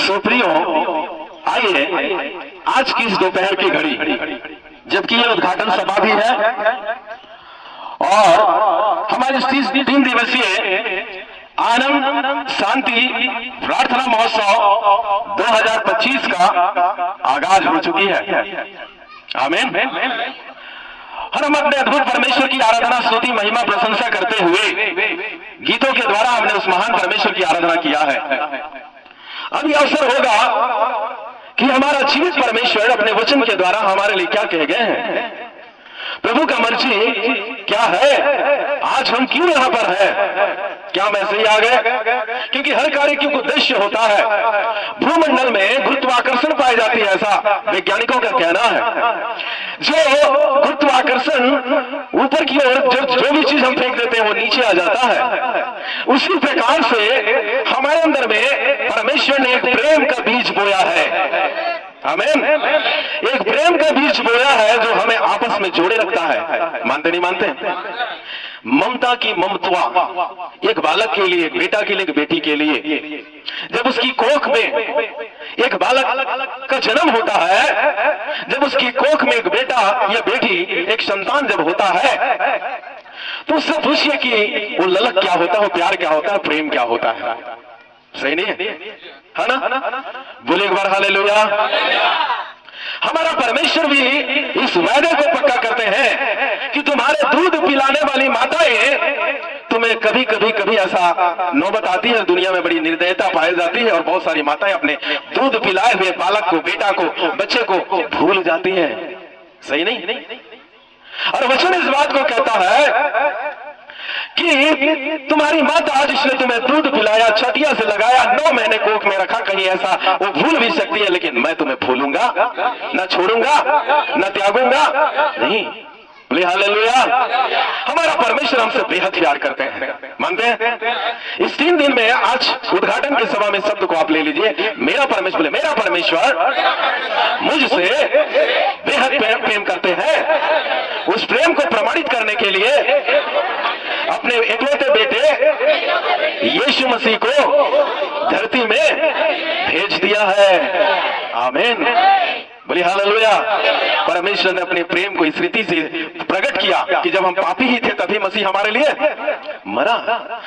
सुप्रियो, आइए आज की इस दोपहर की घड़ी, जबकि यह उद्घाटन सभा भी है और हमारे 3 दिवसीय आनंद शांति प्रार्थना महोत्सव 2025 का आगाज हो चुकी है। आमीन। और हम अपने अद्भुत परमेश्वर की आराधना, स्तुति, महिमा, प्रशंसा करते हुए गीतों के द्वारा हमने उस महान परमेश्वर की आराधना किया है। अब यह अवसर होगा कि हमारा जीवित परमेश्वर अपने वचन के द्वारा हमारे लिए क्या कह गए हैं, प्रभु का मर्जी क्या है, आज हम क्यों यहां पर है, क्या हम ऐसे ही आ गए? क्योंकि हर कार्य की उद्देश्य होता है। भूमंडल में गुरुत्वाकर्षण पाई जाती है, ऐसा वैज्ञानिकों का कहना है। जो गुरुत्वाकर्षण ऊपर की ओर जो भी चीज हम फेंक देते हैं वो नीचे आ जाता है। उसी प्रकार से हमारे अंदर में परमेश्वर ने एक प्रेम का बीज बोया है। आमीन। एक प्रेम का बीज बोया है जो हमें आपस में जोड़े रखता है। मानते नहीं मानते? ममता की ममत्वा, एक बालक के लिए, एक बेटा के लिए, एक बेटी के लिए, जब उसकी कोख में एक बालक का जन्म होता है, जब उसकी कोख में एक बेटा या बेटी, एक संतान जब होता है, तो उससे पूछिए कि वो ललक क्या होता है, वो प्यार क्या होता है, प्रेम क्या होता है। सही नहीं है ना? बोले एक बार हालेलुया। हमारा परमेश्वर भी इस वायदे को पक्का करते हैं कि तुम्हारे दूध पिलाने वाली माताएं, तुम्हें कभी कभी ऐसा नौबत आती है, दुनिया में बड़ी निर्दयता पाई जाती है और बहुत सारी माताएं अपने दूध पिलाए हुए बालक को, बेटा को, बच्चे को भूल जाती हैं। सही नहीं? और वचन इस बात को कहता है कि तुम्हारी माता जिसने तुम्हें दूध पिलाया, छटिया से लगाया, 9 महीने कोख में रखा, कहीं ऐसा वो भूल भी सकती है, लेकिन मैं तुम्हें भूलूंगा, न छोड़ूंगा, न त्यागूंगा नहीं। बोले हालेलुया। हमारा परमेश्वर हमसे बेहद प्यार करते हैं। मानते हैं? इस 3 दिन में आज उद्घाटन की सभा में शब्द को आप ले लीजिए, मेरा परमेश्वर। बोले मेरा परमेश्वर मुझसे बेहद प्रेम करते हैं। उस प्रेम को प्रमाणित करने के लिए अपने एकलौते बेटे यीशु मसीह को धरती में भेज दिया है। आमीन। बोलिए हालेलुया। परमेश्वर ने अपने प्रेम को इस रीति से प्रकट किया कि जब हम पापी ही थे तभी मसीह हमारे लिए मरा।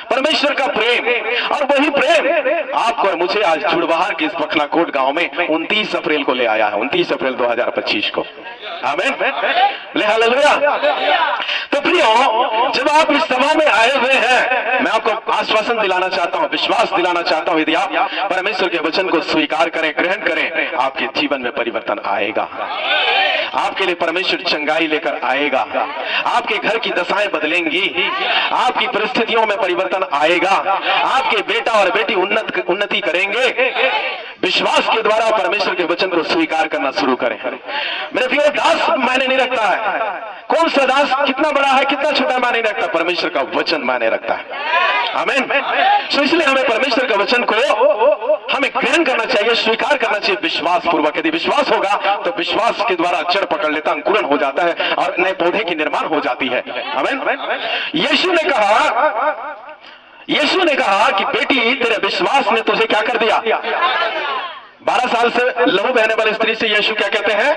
परमेश्वर का प्रेम, और वही प्रेम आपको और मुझे आज जुड़वाहर के इस पखनाकोट गांव में 29 अप्रैल को ले आया है। 29 अप्रैल 2025 को। आमीन। बोले हालेलुया। तो प्रियो, जब आप इस सभा में आए हुए हैं, मैं आपको आश्वासन दिलाना चाहता हूं, विश्वास दिलाना चाहता हूं, यदि आप परमेश्वर के वचन को स्वीकार करें, ग्रहण करें, आपके जीवन में परिवर्तन आएगा। आपके लिए परमेश्वर चंगाई लेकर आएगा। आपके घर की दशाएं बदलेंगी, आपकी परिस्थितियों में परिवर्तन आएगा, आपके बेटा और बेटी उन्नति करेंगे। विश्वास के द्वारा परमेश्वर के वचन को स्वीकार करना शुरू करें। मेरे प्रिय, दास मायने नहीं रखता है, कौन सा दास कितना बड़ा है, कितना छोटा मायने नहीं रखता, परमेश्वर का वचन मायने रखता है। आमीन। तो इसलिए हमें परमेश्वर का वचन को हमें ग्रहण करना चाहिए, स्वीकार करना चाहिए विश्वास पूर्वक। यदि विश्वास होगा तो विश्वास के द्वारा जड़ पकड़ लेता, अंकुरन हो जाता है और नए पौधे की निर्माण हो जाती है। आमीन। यीशु ने कहा कि बेटी, तेरे विश्वास ने तुझे क्या कर दिया। 12 साल से लहू बहने वाली स्त्री से यीशु क्या कहते हैं?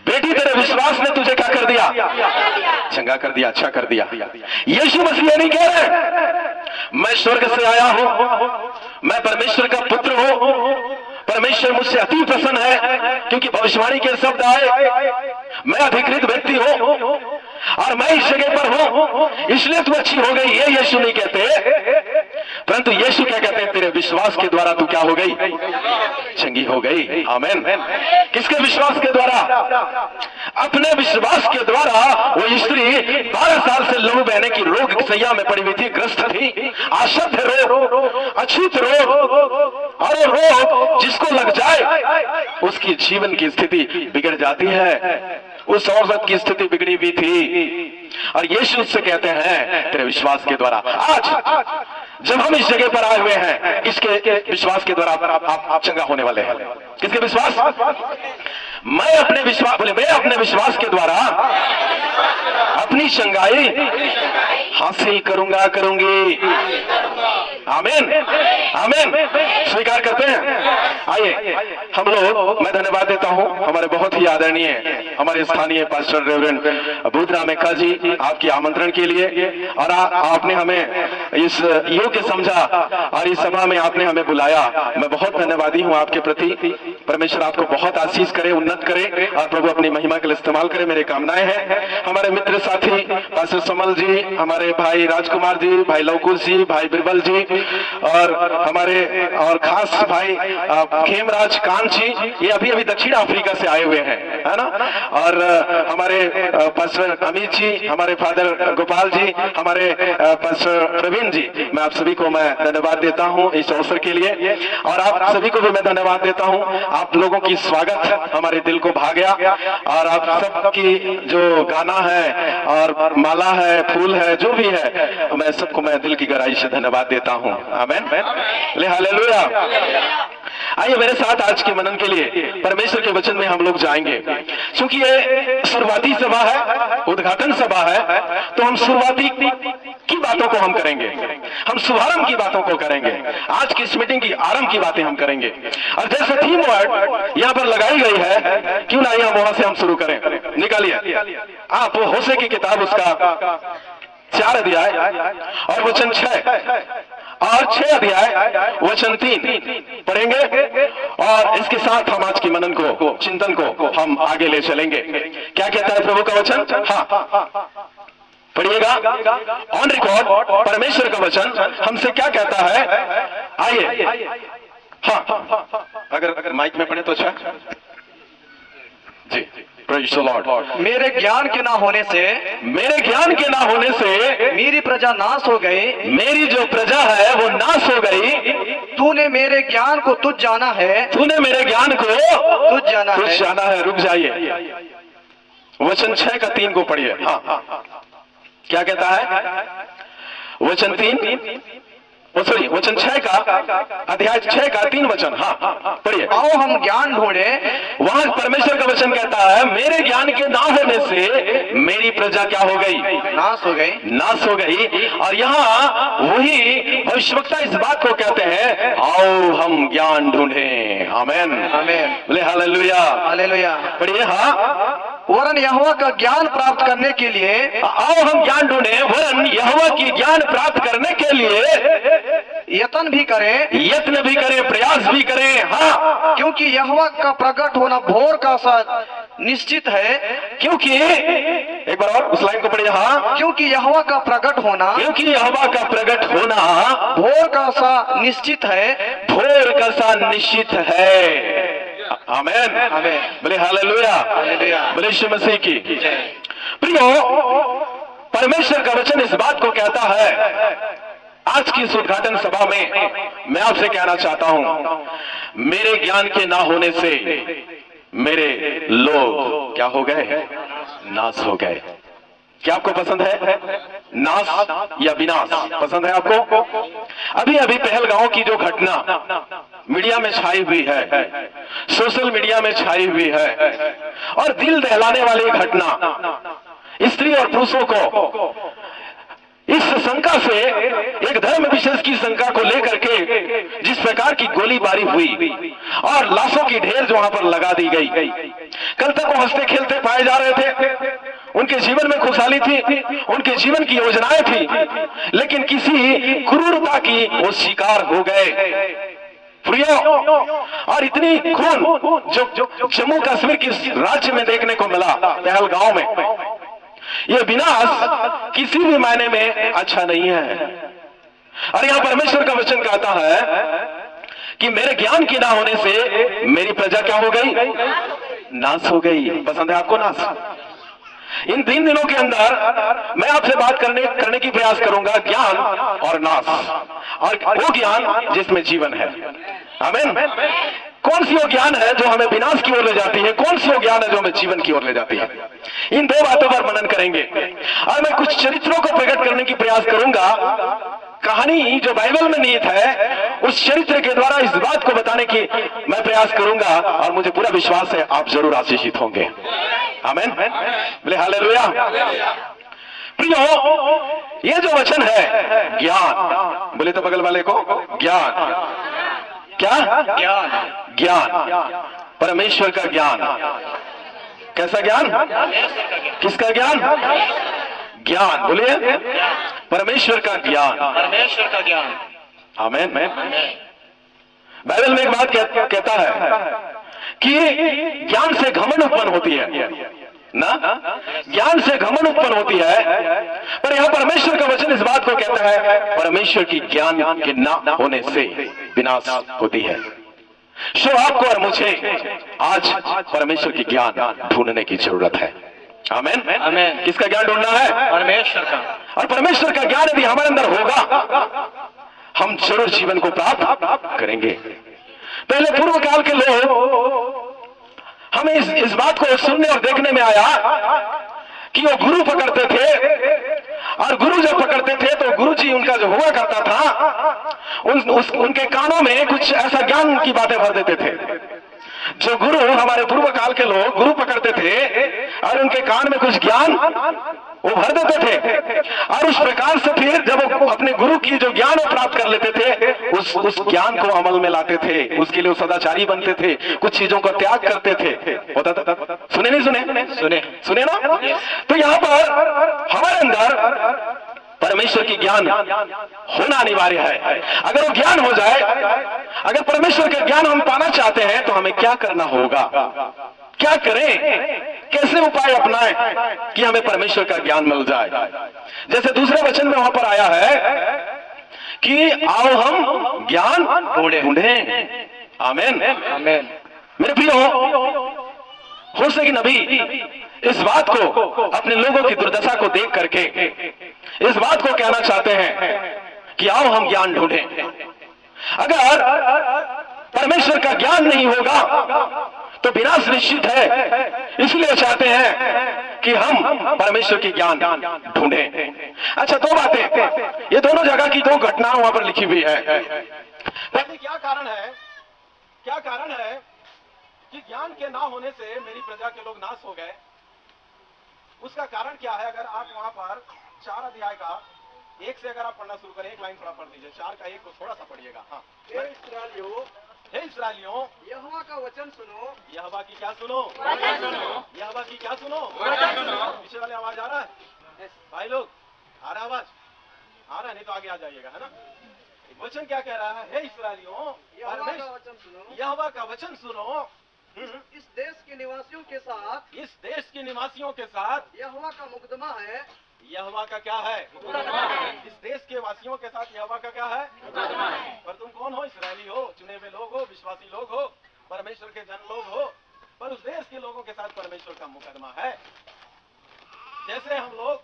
बेटी, तेरे विश्वास ने तुझे क्या कर दिया? चंगा कर दिया, अच्छा कर दिया। यीशु मसीह ये नहीं कह रहे मैं स्वर्ग से आया हूं, मैं परमेश्वर का पुत्र हूं, परमेश्वर मुझसे अति प्रसन्न है क्योंकि भविष्यवाणी के शब्द आए, मैं अधिकृत व्यक्ति हूं और मैं इस जगह पर हूं इसलिए तू अच्छी हो गई। ये यीशु नहीं कहते, परंतु यीशु क्या कहते हैं? तेरे विश्वास के द्वारा तू क्या हो गई? चंगी हो गई। आमीन। किसके विश्वास के द्वारा? अपने विश्वास के द्वारा। वो स्त्री 12 साल से लहू बहने की रोग सैया में पड़ी हुई थी, ग्रस्त थी, अशुद्ध रोग, अछूत रोग, और रोग जिसको लग जाए उसकी जीवन की स्थिति बिगड़ जाती है। उस औरत की स्थिति बिगड़ी हुई थी और यीशु उससे कहते हैं तेरे विश्वास के द्वारा। आज जब हम इस जगह पर आए हुए हैं, किसके विश्वास के द्वारा आप चंगा होने वाले हैं? किसके विश्वास? मैं अपने विश्वास, बोले मैं अपने विश्वास के द्वारा अपनी चंगाई हासिल करूंगी। आमीन। आमीन। स्वीकार करते हैं? आइए हम लोग, मैं धन्यवाद देता हूं हमारे बहुत ही आदरणीय हमारे स्थानीय पास्टर रेवरेंड बुद्धराम मेका जी, आपके आमंत्रण के लिए, और आपने हमें इस योग्य समझा और इस सभा में आपने हमें बुलाया। मैं बहुत धन्यवादी हूं आपके प्रति। परमेश्वर आपको बहुत आशीष करे, उन्नत करे और प्रभु अपनी महिमा के लिए इस्तेमाल करे, मेरी कामनाएं हैं। हमारे मित्र साथी पास्टर समल जी, हमारे भाई राजकुमार जी, भाई लवकुश जी, भाई बिरबल जी, और हमारे और खास भाई खेमराज कांत जी, ये अभी अभी दक्षिण अफ्रीका से आए हुए हैं, है ना। और हमारे पास्टर अमित जी, हमारे फादर गोपाल जी, हमारे पास्टर प्रवीण जी, मैं आप सभी को मैं धन्यवाद देता हूं इस अवसर के लिए, और आप सभी को भी मैं धन्यवाद देता हूं। आप लोगों की स्वागत हमारे दिल को भा गया, और आप सबकी जो गाना है और माला है, फूल है, जो भी है, मैं सबको मैं दिल की गहराई से धन्यवाद देता हूं। आमीन, हालेलुया। आइए मेरे साथ आज के मनन के लिए परमेश्वर के वचन में हम लोग जाएंगे। क्योंकि ये शुरुआती सभा है, उद्घाटन सभा है, तो हम शुरुआती की बातों को हम करेंगे, हम शुभारंभ की बातों को करेंगे। आज की इस मीटिंग की आरंभ की बातें हम करेंगे, और जैसे थीम वर्ड यहाँ पर लगाई गई है, क्यों ना हम वहां से हम शुरू करें। निकालिए आप होशे की किताब, उसका 4 अध्याय और वचन 6 और 6 अध्याय वचन 3 पढ़ेंगे, और इसके साथ हम आज की मनन को, चिंतन को हम आगे ले चलेंगे। क्या कहता है प्रभु का वचन? हाँ, पढ़िएगा। ऑन रिकॉर्ड परमेश्वर का वचन हमसे क्या कहता है, आइए। हाँ, अगर माइक में पढ़े तो अच्छा जी। Praise the Lord. मेरे ज्ञान के ना होने से, मेरे ज्ञान के ना होने से मेरी प्रजा नाश हो गई, मेरी जो प्रजा है वो नाश हो गई। तूने मेरे ज्ञान को तुझ जाना है, तूने मेरे ज्ञान को तुझ जाना तुझ है। जाना है। रुक जाइए, वचन 6 का 3 को पढ़िए। हाँ, क्या कहता है? वचन 3, सॉरी वचन 6 का अध्याय 6 का 3 वचन। हाँ, पढ़िए। आओ हम ज्ञान ढूंढे। वहां परमेश्वर का वचन कहता है, मेरे ज्ञान के ना होने से मेरी प्रजा क्या हो गई? नाश हो गई, नाश हो गई। और यहाँ वही भविष्यवक्ता इस बात को कहते हैं, आओ हम ज्ञान ढूंढें। आमीन, आमीन, बोले हालेलुया, हालेलुया। पढ़िए। हाँ, वरन यहोवा का ज्ञान प्राप्त करने के लिए, आओ हम ज्ञान ढूंढें, वरन यहोवा की ज्ञान प्राप्त करने के लिए यत्न भी करें, यत्न भी करें, प्रयास भी करें। हाँ, क्योंकि यहोवा का प्रकट होना भोर का सा निश्चित है। क्योंकि, एक बार और उस लाइन को पढ़िए। हाँ, क्योंकि यहोवा का प्रकट होना, क्योंकि यहोवा का प्रकट होना भोर का सा निश्चित है, भोर का सा निश्चित है। आमीन, आमीन, बोले हालेलुया, हालेलुया, बोले यीशु मसीह की। प्रियो, परमेश्वर का वचन इस बात को कहता है। आज की इस उद्घाटन सभा में मैं आपसे कहना चाहता हूं, मेरे ज्ञान के ना होने से मेरे लोग क्या हो गए? नाश हो गए। क्या आपको पसंद है नाश या विनाश? पसंद है आपको? अभी अभी पहलगांव की जो घटना मीडिया में छाई हुई है, सोशल मीडिया में छाई हुई है, और दिल दहलाने वाली घटना, स्त्री और पुरुषों को इस शंका से, एक धर्म विशेष की शंका को लेकर के जिस प्रकार की गोलीबारी हुई और लाशों की ढेर जो वहां पर लगा दी गई। कल तक वो हंसते खेलते पाए जा रहे थे, उनके जीवन में खुशहाली थी, उनके जीवन की योजनाएं थी, लेकिन किसी क्रूरता की वो शिकार हो गए। प्रियो, और इतनी खून जो जम्मू कश्मीर के राज्य में देखने को मिला, पहलगांव में, ये विनाश किसी भी मायने में अच्छा नहीं है। और यहाँ परमेश्वर का वचन कहता है कि मेरे ज्ञान की ना होने से मेरी प्रजा क्या हो गई? नाश हो गई। पसंद है आपको नाश? इन 3 दिनों के अंदर मैं आपसे बात करने की प्रयास करूंगा, ज्ञान और नाश, और वो ज्ञान जिसमें जीवन है। आमीन। कौन सी वो ज्ञान है जो हमें विनाश की ओर ले जाती है? कौन सी वो ज्ञान है जो हमें जीवन की ओर ले जाती है? इन 2 बातों पर मनन करेंगे, और मैं कुछ चरित्रों को प्रकट करने की प्रयास करूंगा। कहानी जो बाइबल में निहित है, उस चरित्र के द्वारा इस बात को बताने की मैं प्रयास करूंगा, और मुझे पूरा विश्वास है आप जरूर आशीषित होंगे। आमीन, बोले हालेलुया। प्रियो, ये जो वचन है ज्ञान, बोले तो बगल वाले को ज्ञान। क्या? ज्ञान, ज्ञान, परमेश्वर का ज्ञान। कैसा ज्ञान? किसका ज्ञान? ज्ञान, बोलिए, परमेश्वर का ज्ञान, परमेश्वर का ज्ञान। आमीन। बाइबल में एक बात कहता है कि ज्ञान से घमंड उत्पन्न होती है ना, ज्ञान से घमंड उत्पन्न होती है, पर यहां परमेश्वर का वचन इस बात को कहता है परमेश्वर की ज्ञान के न होने से विनाश होती है। सो आपको और मुझे आज परमेश्वर की ज्ञान ढूंढने की जरूरत है। आमीन, आमीन। किसका ज्ञान ढूंढना है? परमेश्वर का। और परमेश्वर का ज्ञान यदि हमारे अंदर होगा हम जरूर जीवन को प्राप्त करेंगे। पहले पूर्व काल के लोग, हमें इस बात को सुनने और देखने में आया कि वो गुरु पकड़ते थे, और गुरु जब पकड़ते थे तो गुरु जी उनका जो हुआ करता था उनके कानों में कुछ ऐसा ज्ञान की बातें भर देते थे। जो गुरु, हमारे पूर्व काल के लोग गुरु पकड़ते थे और उनके कान में कुछ ज्ञान वो भर देते थे, और उस प्रकार से फिर जब वो अपने गुरु की जो ज्ञान वो प्राप्त कर लेते थे उस ज्ञान को अमल में लाते थे, उसके लिए वो सदाचारी बनते थे, कुछ चीजों का त्याग करते थे। होता था, सुने नहीं सुने? सुने ना? तो यहाँ पर हमारे अंदर परमेश्वर की ज्ञान होना अनिवार्य है। अगर वो ज्ञान हो जाए, अगर परमेश्वर का ज्ञान हम पाना चाहते हैं तो हमें क्या करना होगा, क्या करें, कैसे उपाय अपनाएं कि हमें परमेश्वर का ज्ञान मिल जाए। जैसे दूसरे वचन में वहां पर आया है कि आओ हम ज्ञान ढूंढें। आमीन, आमीन। मेरे प्रियो, हो सके नबी इस बात को, अपने लोगों की दुर्दशा को देख करके इस बात को कहना चाहते हैं कि आओ हम ज्ञान ढूंढें। अगर परमेश्वर का ज्ञान नहीं होगा तो विनाश निश्चित है, इसलिए चाहते हैं कि हम परमेश्वर की ज्ञान ढूंढें। अच्छा, दो बातें, ये दोनों जगह की दो घटनाएं वहां पर लिखी हुई है। पहले क्या कारण है कि ज्ञान के ना होने से मेरी प्रजा के लोग नाश हो गए? उसका कारण क्या है? अगर आप वहां पर 4 अध्याय का 1 से अगर आप पढ़ना शुरू करें, एक लाइन थोड़ा पढ़ दीजिए, 4 का 1 को थोड़ा सा पढ़िएगा। हाँ, हे इस्राएलियों, यहोवा का वचन सुनो। यहोवा की क्या सुनो? यहोवा की क्या सुनो? पीछे वाले आवाज आ रहा है भाई लोग? आ रहा आवाज? आ रहा है? नहीं तो आगे आ जाइएगा, है ना? वचन क्या कह रहा है? हे इस्राएलियों, यहोवा का वचन सुनो। इस देश के निवासियों के साथ, इस देश के निवासियों के साथ यहोवा का मुकदमा है। यहोवा का क्या है? इस देश के वासियों के साथ यहोवा का क्या है? पर तुम कौन हो? इस्राएली हो, चुने हुए लोग हो, विश्वासी लोग हो, परमेश्वर के जन लोग हो, पर उस देश के लोगों के साथ परमेश्वर का मुकदमा है। जैसे हम लोग,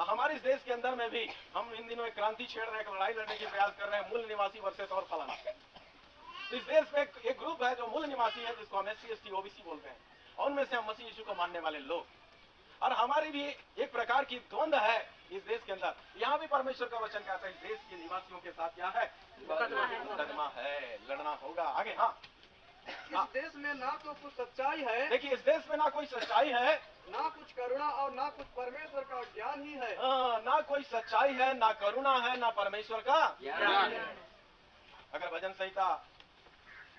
हमारे इस देश के अंदर में भी हम इन दिनों एक क्रांति छेड़ रहे हैं, लड़ाई लड़ने की प्रयास कर रहे हैं, मूल निवासी वर्सेस और फलाना। तो इस देश में एक ग्रुप है जो मूल निवासी है, जिसको हम SC ST OBC बोलते हैं, और उनमें से हम मसीह यीशु को मानने वाले लोग, और हमारी भी एक प्रकार की द्वंद्व है इस देश के अंदर। यहाँ भी परमेश्वर का वचन कहता है इस देश के निवासियों के साथ क्या है? मुकदमा है, लड़ना होगा। आगे, हाँ, इस देश में ना तो कुछ सच्चाई है। देखिए, इस देश में ना कोई सच्चाई है, ना कुछ करुणा और ना कुछ परमेश्वर का ज्ञान ही है। ना कोई सच्चाई है, ना करुणा है, ना परमेश्वर का ज्ञान है। अगर भजन संहिता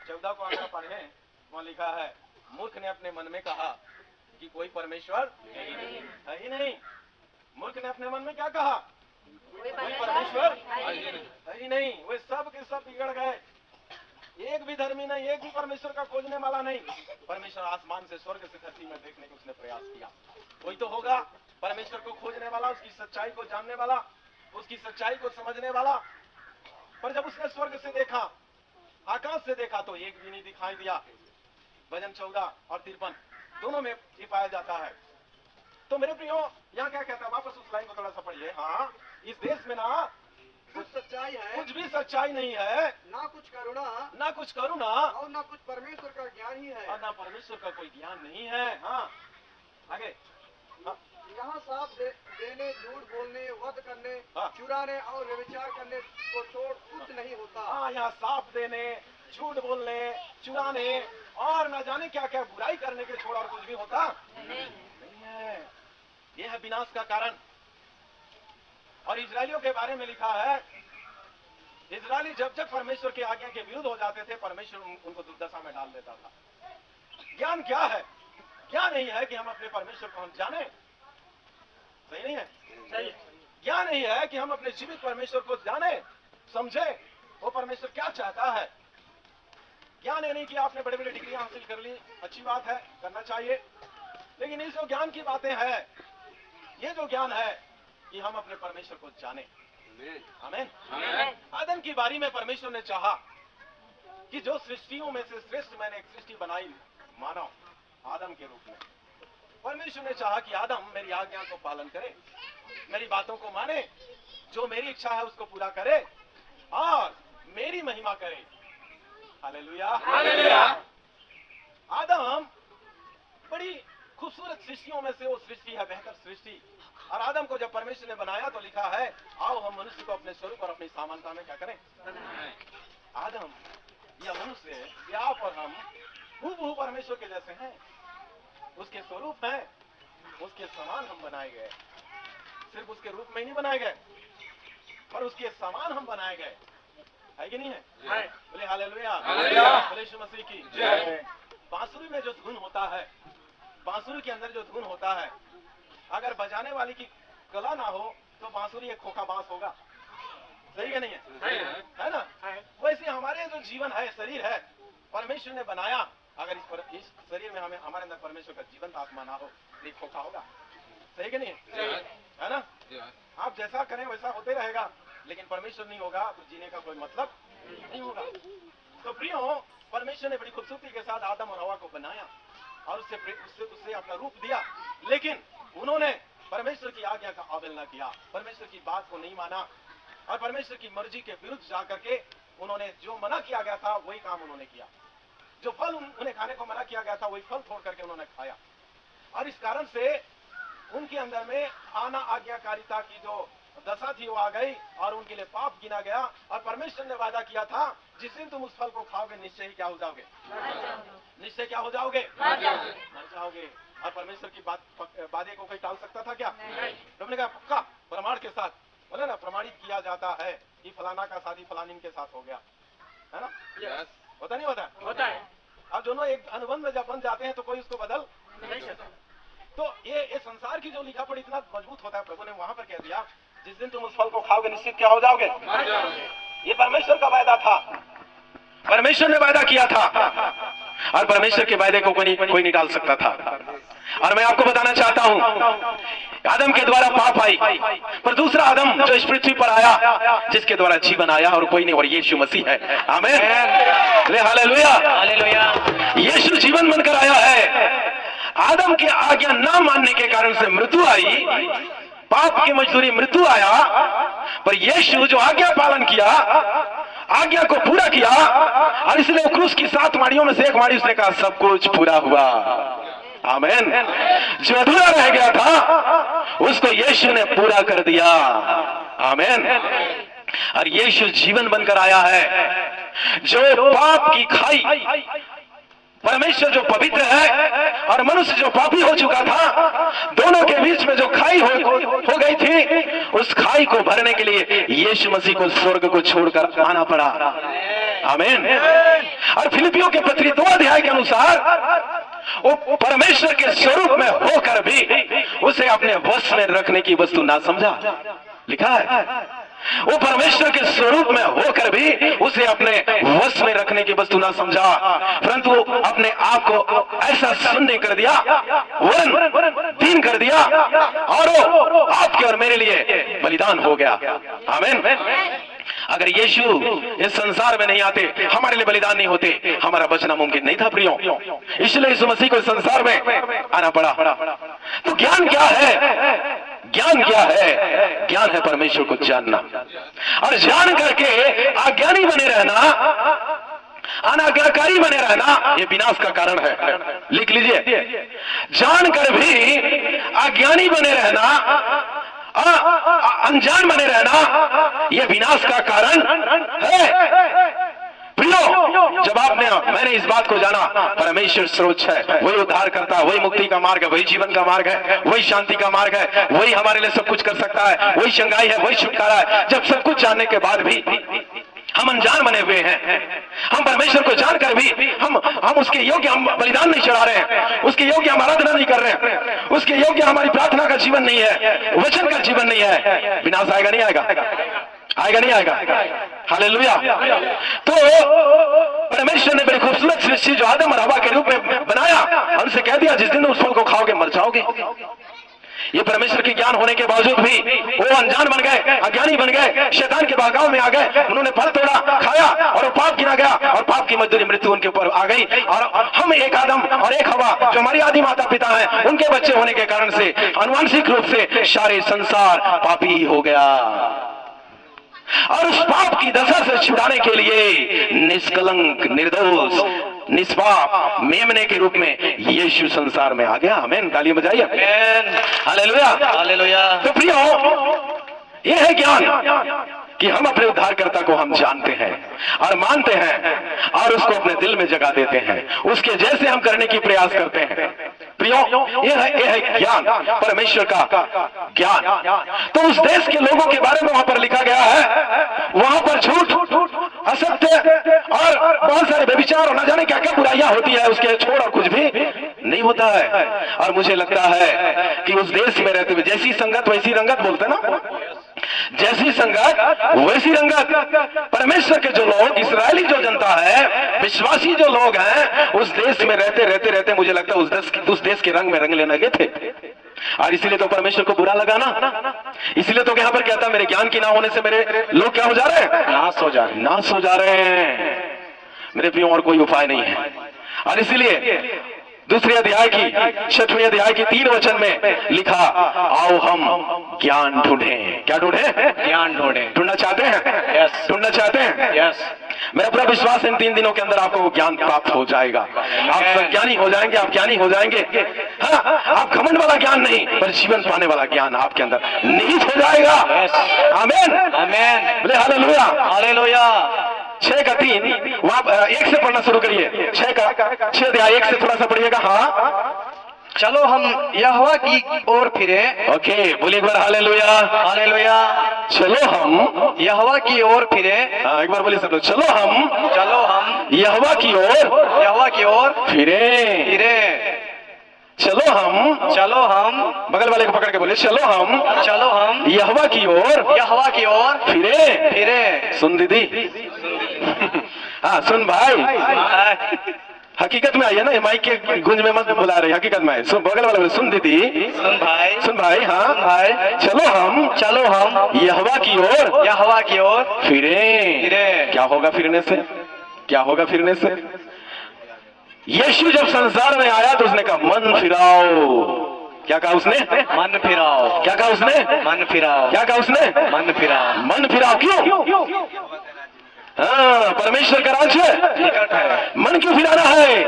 14 को अगर पढ़ें, वहाँ लिखा है, मूर्ख ने अपने मन में कहा कि कोई परमेश्वर है ही नहीं। मूर्ख ने अपने मन में क्या कहा? कोई परमेश्वर है ही नहीं। वे सब के सब बिगड़ गए, एक भी धर्मी नहीं, एक भी परमेश्वर का खोजने वाला नहीं। परमेश्वर आसमान से, स्वर्ग से धरती में देखने का उसने प्रयास किया। कोई तो होगा परमेश्वर को खोजने वाला, उसकी सच्चाई को जानने वाला, उसकी सच्चाई को समझने वाला। पर जब उसने स्वर्ग से देखा, आकाश से देखा, तो एक भी नहीं दिखाई दिया। भजन 14 और 53 दोनों में ये पाया जाता है। तो मेरे प्रियो, यहाँ क्या कहता है? वापस उस लाइन को थोड़ा सा पढ़िए। हाँ, इस देश में ना कुछ सच्चाई है, कुछ भी सच्चाई नहीं है, ना कुछ करुणा, ना कुछ करुणा, और ना कुछ परमेश्वर का ज्ञान ही है, और ना परमेश्वर का कोई ज्ञान नहीं है। हाँ, आगे, हाँ, यहाँ साफ देने, झूठ बोलने, वध करने, हाँ, चुराने और व्यभिचार करने को छोड़ कुछ नहीं होता। हाँ, यहाँ साफ देने, झूठ बोलने, चुराने और न जाने क्या क्या बुराई करने के छोड़ और कुछ भी होता नहीं है। यह है विनाश का कारण। और इजरायलियों के बारे में लिखा है इजरायली जब जब परमेश्वर की आज्ञा के विरुद्ध हो जाते थे, परमेश्वर उनको दुर्दशा में डाल देता था। ज्ञान क्या है? ज्ञान नहीं है कि हम अपने परमेश्वर को हम जाने, सही नहीं है? सही। ज्ञान नहीं है कि हम अपने जीवित परमेश्वर को जाने, समझे वो परमेश्वर क्या चाहता है। ज्ञान ये नहीं कि आपने बड़े बड़े डिग्री हासिल कर ली, अच्छी बात है, करना चाहिए, लेकिन इस जो ज्ञान की बातें हैं, ये जो ज्ञान है कि हम अपने परमेश्वर को जाने। आमीन। आदम की बारी में परमेश्वर ने चाहा कि जो सृष्टियों में से श्रेष्ठ मैंने एक सृष्टि बनाई, मानव आदम के रूप में। परमेश्वर ने चाहा कि आदम मेरी आज्ञा को पालन करे, मेरी बातों को माने, जो मेरी इच्छा है उसको पूरा करे और मेरी महिमा करे। Hallelujah, hallelujah. आदम बड़ी खूबसूरत सृष्टियों में से वो सृष्टि है, बेहतर सृष्टि। और आदम को जब परमेश्वर ने बनाया तो लिखा है, आओ हम मनुष्य को अपने स्वरूप और अपनी समानता में क्या करें। आदम या मनुष्य या आप और हम हूबहू परमेश्वर के जैसे हैं, उसके स्वरूप हैं, उसके समान हम बनाए गए। सिर्फ उसके रूप में ही नहीं बनाए गए, पर उसके समान हम बनाए गए, है कि नहीं है? बोले हालेलुया, बोले यीशु मसीह की जय। बांसुरी में जो धुन होता है, बांसुरी के अंदर जो धुन होता है, अगर बजाने वाले की कला ना हो तो बांसुरी एक खोखा बांस होगा, सही कि नहीं है ना? वैसे हमारे जो जीवन है, शरीर है, परमेश्वर ने बनाया, अगर इस शरीर में हमें हमारे अंदर परमेश्वर का जीवंत आत्मा ना हो तो खोखा होगा, सही कि नहीं है ना? आप जैसा करें वैसा होते रहेगा, लेकिन परमेश्वर नहीं होगा तो जीने का कोई मतलब नहीं होगा। तो प्रियो, परमेश्वर ने बड़ी खूबसूरती के साथ आदम और हवा को बनाया और उससे अपना रूप दिया, लेकिन उन्होंने परमेश्वर की आज्ञा का अवहेलना किया, परमेश्वर की बात को नहीं माना और परमेश्वर की मर्जी के विरुद्ध जाकर के उन्होंने जो मना किया गया था वही काम उन्होंने किया, जो फल उन्हें खाने को मना किया गया था वही फल छोड़ करके उन्होंने खाया। और इस कारण से उनके अंदर में आना आज्ञाकारिता की जो दशा थी वो आ गई और उनके लिए पाप गिना गया। और परमेश्वर ने वादा किया था, जिस दिन तुम उस फल को खाओगे निश्चय ही क्या हो जाओगे, निश्चय क्या हो जाओगे, मर जाओगे। और परमेश्वर की वादे को कोई टाल सकता था क्या? तुमने कहा पक्का प्रमाण के साथ, बोले ना, प्रमाणित किया जाता है कि फलाना का शादी फलानी के साथ हो गया, है ना? होता नहीं होता? होता है। अब दोनों एक अनुबंध में जब बन जाते हैं तो कोई उसको बदल नहीं सकता। तो ये संसार की जो लिखा पढ़ी इतना मजबूत होता है, प्रभु ने वहां पर कह दिया, जिस दिन तुम उस फल को खाओगे निश्चित क्या हो जाओगे। ये परमेश्वर का वायदा था, परमेश्वर ने वायदा किया था और परमेश्वर के वायदे को कोई नहीं टाल सकता था। और मैं आपको बताना चाहता हूं, आदम के द्वारा पाप आई, पर दूसरा आदम जो इस पृथ्वी पर आया, जिसके द्वारा जीवन आया और कोई नहीं, और यीशु मसीह है। आमीन, हालेलुया, हालेलुया। यीशु जीवन बनकर आया है। आदम की आज्ञा ना मानने के कारण से मृत्यु आई, पाप की मजदूरी मृत्यु आया, पर यीशु जो आज्ञा पालन किया, आज्ञा को पूरा किया, और इसलिए क्रूस की 7 माड़ियों में से एक माड़ी उसने कहा सब कुछ पूरा हुआ। आमीन। जो अधूरा रह गया था उसको यीशु ने पूरा कर दिया। आमीन। और यीशु जीवन बनकर आया है, जो पाप की खाई, परमेश्वर जो पवित्र है और मनुष्य जो पापी हो चुका था, दोनों के बीच में जो खाई हो गई थी, उस खाई को भरने के लिए यीशु मसीह को स्वर्ग को छोड़कर आना पड़ा। आमीन। और फिलिपियों के पत्री 2 अध्याय के अनुसार वो परमेश्वर के स्वरूप में होकर भी उसे अपने वश में रखने की वस्तु ना समझा। लिखा है, वो परमेश्वर के स्वरूप में होकर भी उसे अपने वश में रखने की वस्तु ना समझा, परंतु अपने आप को ऐसा शून्य कर दिया, वरन दीन कर दिया, और वो आपके और मेरे लिए बलिदान हो गया। आमीन। अगर यीशु इस संसार में नहीं आते, हमारे लिए बलिदान नहीं होते, हमारा बचना मुमकिन नहीं था प्रियो। इसलिए यीशु मसीह को इस संसार में आना पड़ा। तो ज्ञान क्या है? ज्ञान क्या है? ज्ञान है परमेश्वर को जानना, और जान करके अज्ञानी बने रहना, अनाज्ञाकारी बने रहना, ये विनाश का कारण है। लिख लीजिए, जानकर भी अज्ञानी बने रहना, अनजान बने रहना, यह विनाश का कारण है। प्रियो, जब मैंने इस बात को जाना, परमेश्वर सर्वोच्च है, वही उद्धार करता है, वही मुक्ति का मार्ग है, वही जीवन का मार्ग है, वही शांति का मार्ग है, वही हमारे लिए सब कुछ कर सकता है, वही चंगाई है, वही छुटकारा है। जब सब कुछ जानने के बाद भी हम अनजान बने हुए हैं। हम परमेश्वर को जानकर भी हम उसके योग्य हम बलिदान नहीं चढ़ा रहे हैं, उसके योग्य हम आराधना नहीं कर रहे हैं, उसके योग्य हमारी प्रार्थना का जीवन नहीं है, वचन का जीवन नहीं है। विनाश आएगा नहीं आएगा? आएगा नहीं आएगा? हालेलुया। तो परमेश्वर ने बड़ी खूबसूरत सृष्टि जो आदम और हवा के रूप में बनाया, उनसे कह दिया जिस दिन उस फल को खाओगे मर जाओगे। ये परमेश्वर के ज्ञान होने के बावजूद भी वो अनजान बन गए, अज्ञानी बन गए, शैतान के बहकाव में आ गए। उन्होंने फल तोड़ा, खाया और वो पाप गिना गया और पाप की मजदूरी मृत्यु उनके ऊपर आ गई। और हम एक आदम और एक हवा जो हमारी आदि माता पिता हैं, उनके बच्चे होने के कारण से आनुवंशिक रूप से सारे संसार पापी हो गया। और उस पाप की दशा से छुड़ाने के लिए निष्कलंक, निर्दोष, निष्पाप मेमने के रूप में यीशु संसार में आ गया। आमीन, ताली बजाइए। Hallelujah, hallelujah. तो प्रियो, यह है ज्ञान कि हम अपने उद्धारकर्ता को हम जानते हैं और मानते हैं और उसको अपने दिल में जगा देते हैं, उसके जैसे हम करने की प्रयास करते हैं। प्रियो, यह है ज्ञान, परमेश्वर का ज्ञान। तो उस देश के लोगों के बारे में वहां पर लिखा गया है, वहां पर झूठ, असत्य और बहुत सारे व्यभिचार और न जाने क्या क्या बुराइयां होती है, उसके छोड़ और कुछ भी नहीं होता है। और मुझे लगता है कि उस देश में रहते हुए जैसी संगत वैसी रंगत बोलते ना, जैसी संगत वैसी रंगत। परमेश्वर के जो लोग, इस्राएली जो जनता है, विश्वासी जो लोग हैं, उस देश में रहते रहते रहते मुझे लगता है उस देश के रंग में रंग लेने लगे थे। और इसीलिए तो परमेश्वर को बुरा लगा ना, इसीलिए तो यहाँ पर कहता मेरे ज्ञान की ना होने से मेरे लोग क्या हो जा रहे हैं? नाश हो जा रहे हैं, नाश हो जा रहे हैं। मेरे प्रियो, और कोई उपाय नहीं है। और इसीलिए दूसरे अध्याय की 6वें अध्याय की 3 वचन में लिखा, आओ हम ज्ञान ढूंढें। क्या ढूंढें? ज्ञान ढूंढें। ढूंढना चाहते हैं? यस। ढूंढना चाहते हैं? यस। मेरा पूरा विश्वास इन 3 दिनों के अंदर आपको वो ज्ञान प्राप्त हो जाएगा। आप संज्ञानी हो जाएंगे, आप ज्ञानी हो जाएंगे। हाँ, आप घमंड वाला ज्ञान नहीं, पर जीवन पाने वाला ज्ञान आपके अंदर निहित हो जाएगा। आमीन, आमीन। बोले हालेलुया, हालेलुया। 6:3 वहां 1 से पढ़ना शुरू करिए। 6 अध्याय 1 से थोड़ा सा पढ़िएगा। हाँ, चलो हम यहोवा की ओर फिरे। ओके, बोलिए एक बार हालेलुया। हालेलुया। चलो हम यहोवा की ओर फिरे। हाँ, एक बार बोलिए सब लोग, चलो हम यहोवा की ओर यहोवा की ओर फिरे। फिरे। चलो हम बगल वाले को पकड़ के बोलिए, चलो हम यहोवा की ओर फिरे। फिरे। सुन दीदी, हाँ सुन भाई, हकीकत में आइए ना, ये माइक के गुंज में मत बुला रहे, हकीकत में आइए। सुन, बगल वाले बोले, सुन दीदी, सुन भाई, हाँ भाई, चलो हम यहोवा की ओर फिरे। क्या होगा फिरने से? क्या होगा फिरने से? यीशु जब संसार में आया तो उसने कहा मन फिराओ। क्या कहा उसने? मन फिराओ। क्या कहा उसने? मन फिराओ। क्या कहा उसने? मन फिराओ। मन फिराओ। क्यों? हाँ, परमेश्वर का राज्य निकट है। मन क्यों फिराना है?